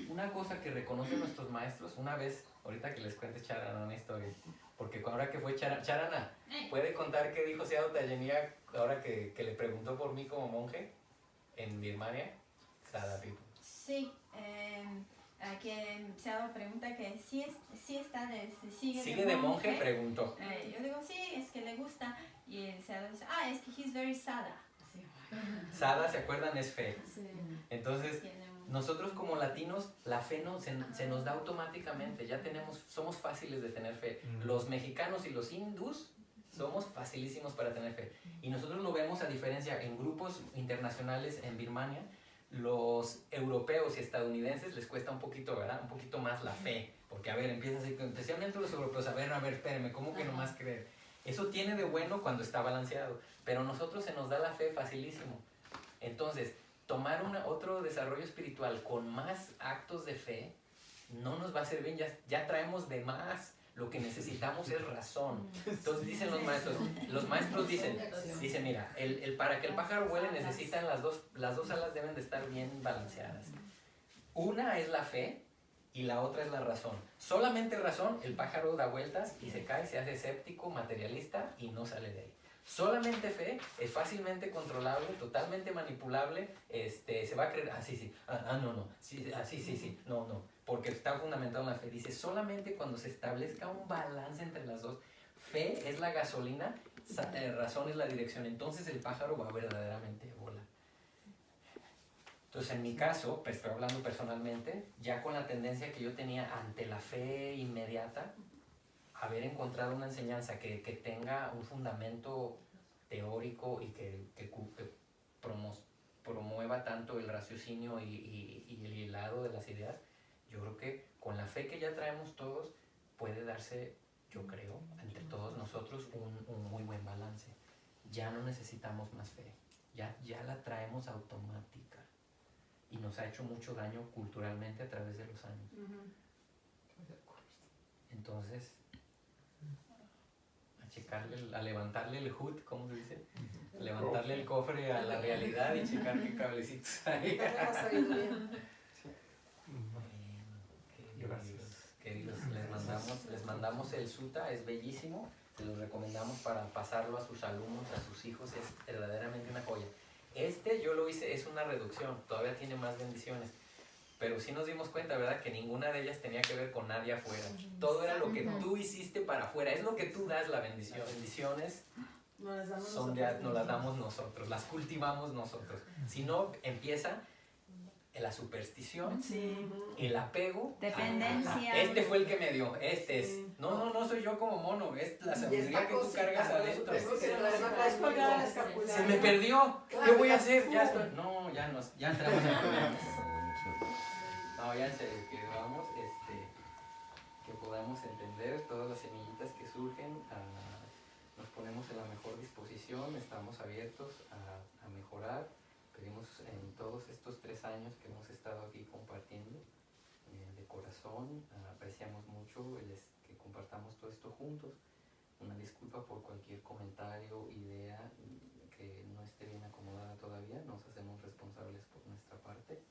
una cosa que reconocen nuestros maestros, una vez, ahorita que les cuente Charana una historia, porque ahora que fue Charana, ¿puede contar qué dijo Seado Tayenia ahora que le preguntó por mí como monje en Birmania? Sada Pipo. Sí, que Seado pregunta que ¿Sigue de monje? Preguntó. Yo digo, sí, es que le gusta. Y el Seado dice, es que he's very sada. Así. Sada, ¿se acuerdan? Es fe. Sí. Entonces, Tiene un- nosotros como latinos, la fe se nos da automáticamente, somos fáciles de tener fe. Los mexicanos y los hindús somos facilísimos para tener fe. Y nosotros lo vemos a diferencia en grupos internacionales en Birmania, los europeos y estadounidenses les cuesta un poquito, ¿verdad? Un poquito más la fe. Porque, a ver, empiezan así, especialmente los europeos, a ver, espérenme, ¿cómo que nomás creer? Eso tiene de bueno cuando está balanceado, pero a nosotros se nos da la fe facilísimo. Entonces, tomar otro desarrollo espiritual con más actos de fe no nos va a servir, ya traemos de más. Lo que necesitamos es razón. Entonces dicen los maestros dicen, mira, para que el pájaro vuele necesitan las dos alas deben de estar bien balanceadas. Una es la fe y la otra es la razón. Solamente razón, el pájaro da vueltas y se cae, se hace escéptico, materialista y no sale de ahí. Solamente fe es fácilmente controlable, totalmente manipulable, se va a creer, no, porque está fundamentado en la fe. Dice, solamente cuando se establezca un balance entre las dos, fe es la gasolina razón es la dirección, entonces el pájaro va verdaderamente a volar. Entonces, en mi caso, pues estoy hablando personalmente, ya con la tendencia que yo tenía ante la fe inmediata, haber encontrado una enseñanza que tenga un fundamento teórico y que promueva tanto el raciocinio y el hilado de las ideas, yo creo que con la fe que ya traemos todos, puede darse, yo creo, entre todos nosotros un muy buen balance. Ya no necesitamos más fe, ya la traemos automática y nos ha hecho mucho daño culturalmente a través de los años. Entonces, a levantarle el hood, ¿cómo se dice? Levantarle el cofre a la realidad y checar qué cablecitos hay. Queridos, les mandamos el Sutta, es bellísimo, se los recomendamos para pasarlo a sus alumnos, a sus hijos, es verdaderamente una joya. Yo lo hice, es una reducción, todavía tiene más bendiciones, pero sí nos dimos cuenta, ¿verdad?, que ninguna de ellas tenía que ver con nadie afuera. Todo era lo que tú hiciste para afuera, es lo que tú das la bendición. Bendiciones nos las damos nosotros, las cultivamos nosotros. Si no, empieza la superstición, el apego, dependencia. Este fue el que me dio, este es. No soy yo como mono, es la sabiduría que tú cargas adentro. Se me perdió, ¿qué voy a hacer? Ya estoy. No, ya entramos en problemas. No, ya en serio, que podamos entender todas las semillitas que surgen, nos ponemos en la mejor disposición, estamos abiertos a mejorar. Pedimos en todos estos 3 años que hemos estado aquí compartiendo, de corazón, apreciamos mucho que compartamos todo esto juntos. Una disculpa por cualquier comentario, idea que no esté bien acomodada todavía, nos hacemos responsables por nuestra parte.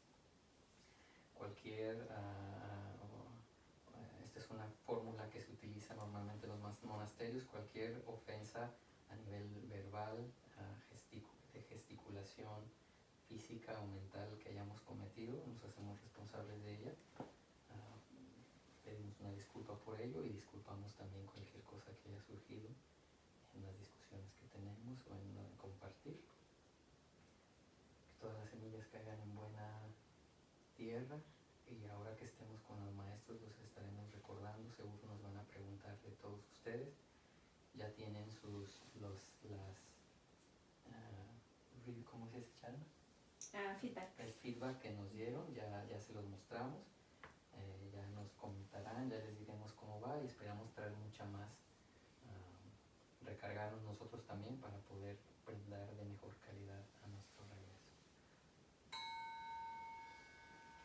Esta es una fórmula que se utiliza normalmente en los monasterios, cualquier ofensa a nivel verbal, de gesticulación, física o mental que hayamos cometido, nos hacemos responsables de ella. Pedimos una disculpa por ello y disculpamos también cualquier cosa que haya surgido en las discusiones que tenemos o en compartir. Que todas las semillas caigan en buena tierra, y ahora que estemos con los maestros los estaremos recordando, seguro nos van a preguntar de todos ustedes. Ya tienen ¿cómo se dice, Charma? Feedback. El feedback que nos dieron, ya se los mostramos, ya nos comentarán, ya les diremos cómo va y esperamos traer mucha más, recargarnos nosotros también para poder brindar de mejor calidad a nuestro regreso.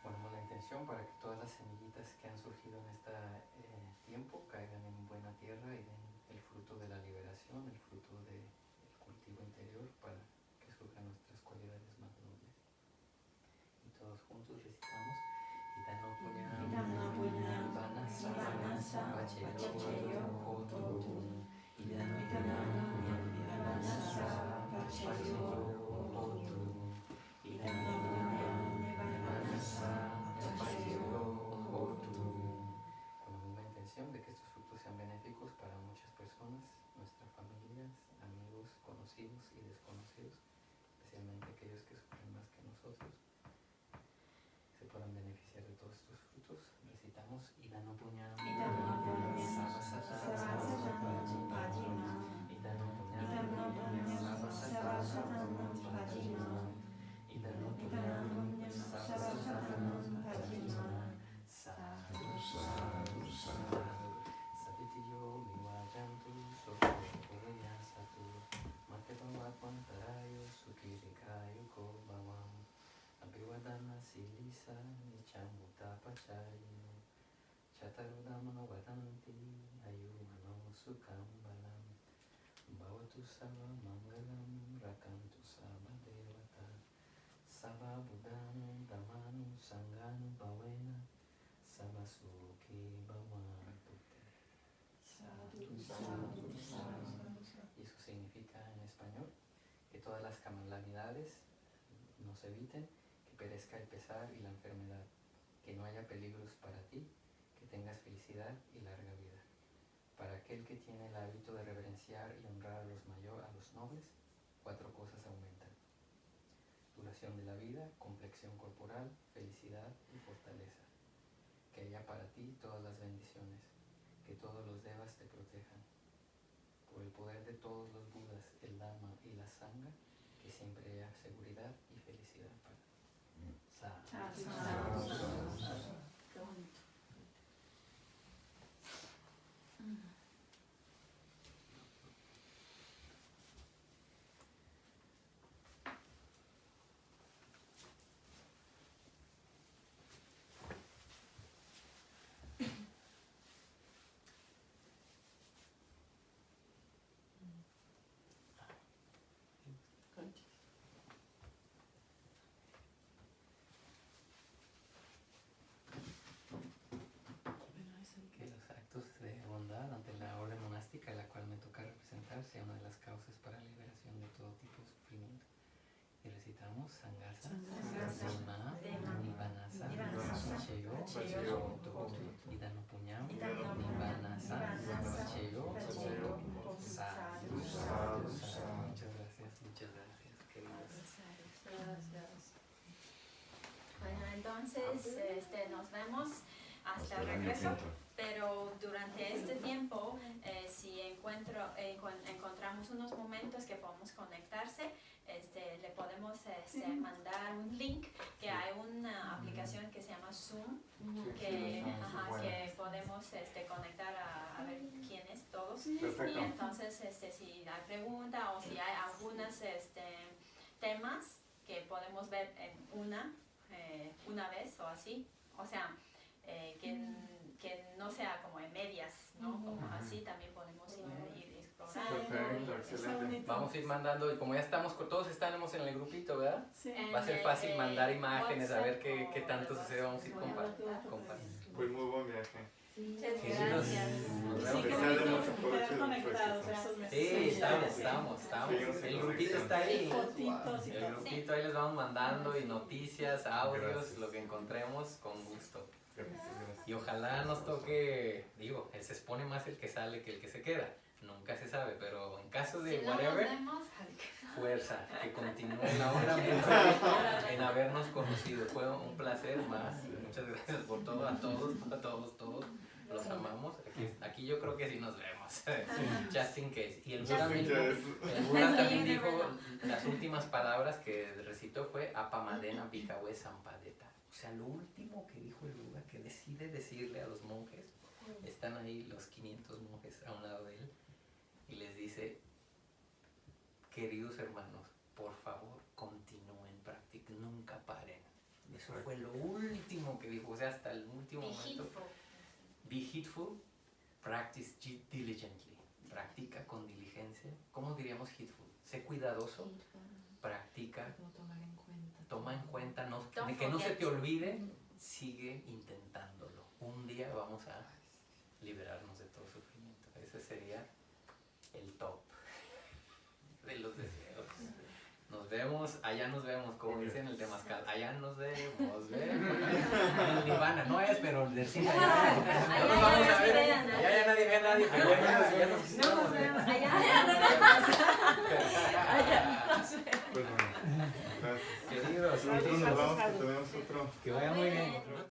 Ponemos la intención para que todas las semillitas que han surgido en este tiempo caigan en buena tierra y den el fruto de la liberación, el fruto del cultivo interior, para que surjan nuestras cualidades más nobles. Y todos juntos recitamos Idano Punyam Vanasa Pacheyo Hotu Idano Punyam Vanasa Pacheyo Hotu Idano Punyam Vanasa Pacheyo Hotu. Con la misma intención de que estos frutos sean benéficos para muchas personas, nuestras familias, amigos, conocidos y desconocidos, especialmente aquellos que sufren más que nosotros, se puedan beneficiar de todos estos frutos. Recitamos Idano Punyam Silisa Nichamuta Pachayo Chatarudamano Vadanti Ayumano Sukham Balam Bhavatu Sava Mangalam Rakantu Sava Devata Sava Buddham Dhammanu Sanghanu Bhavena Sava Sukhi Bhavantu. Y eso significa en español que todas las calamidades nos eviten, perezca el pesar y la enfermedad, que no haya peligros para ti, que tengas felicidad y larga vida. Para aquel que tiene el hábito de reverenciar y honrar a los nobles, 4 cosas aumentan: duración de la vida, complexión corporal, felicidad y fortaleza. Que haya para ti todas las bendiciones, que todos los devas te protejan. Por el poder de todos los Budas, el Dhamma y la Sangha, que siempre haya seguridad y felicidad para ti. Qué bonito. Que los actos de bondad ante la orden monástica, a la cual me toca representar, sea una de las causas para la liberación de todo tipo de sufrimiento. Y recitamos Sangasa, Sima, Nibbanasa, Cheyo, Idano Puñam, Nibbanasa, Cheyo, Sadhu. Muchas gracias, queridos. Gracias. Bueno, entonces nos vemos hasta el regreso, pero durante este tiempo, si encontramos unos momentos que podemos conectarse, le podemos mandar un link, que hay una aplicación que se llama Zoom, que podemos conectar a ver quiénes todos. Perfecto. Y entonces si hay pregunta o si hay algunos temas que podemos ver en una vez o así, o sea, que no sea como en medias, ¿no? Como así también podemos ir explorando. Perfecto, excelente. Vamos a ir mandando, y como ya todos estamos en el grupito, ¿verdad? Sí. Va a ser fácil mandar imágenes, a ver WhatsApp qué o tanto algo sucede, vamos a ir así. compartiendo. Pues muy buen viaje. Muchas Sí, gracias. nos Sí, vemos. qué Que sea de bonito mucho provecho quedar y conectados mucho esos meses. Sí, estamos. Sí, El grupito está ahí. Fotitos y El todo. grupito ahí les vamos mandando y noticias, audios, Gracias. lo que encontremos con gusto. Gracias. Y ojalá nos toque, se expone más el que sale que el que se queda. Nunca se sabe, pero en caso de Si no nos whatever, vemos, fuerza, que continúe la obra. Mucho gusto en habernos conocido. Fue un placer más. Muchas gracias por todo, a todos. Los amamos. Aquí yo creo que sí nos vemos. Just in case. Y el Buda también dijo, las últimas palabras que recitó fue Apamadena Bhikkhave Sampadeta. O sea, lo último que dijo el Buda, que decide decirle a los monjes, están ahí los 500 monjes a un lado de él, y les dice: queridos hermanos, por favor, continúen, practiquen, nunca paren. Eso fue lo último que dijo, o sea, hasta el último momento. Be heedful, practice diligently. Practica con diligencia. ¿Cómo diríamos heedful? Sé cuidadoso, practica, toma en cuenta, de que no se te olvide, sigue intentándolo. Un día vamos a liberarnos de todo sufrimiento. Ese sería el top de los deseos. Nos vemos, allá nos vemos, como dicen el Temazcal, allá nos vemos, el Nirvana no es, pero el del cine allá nos vamos a ver, allá ya nadie ve a nadie, pero ya nos quisiéramos ver. Allá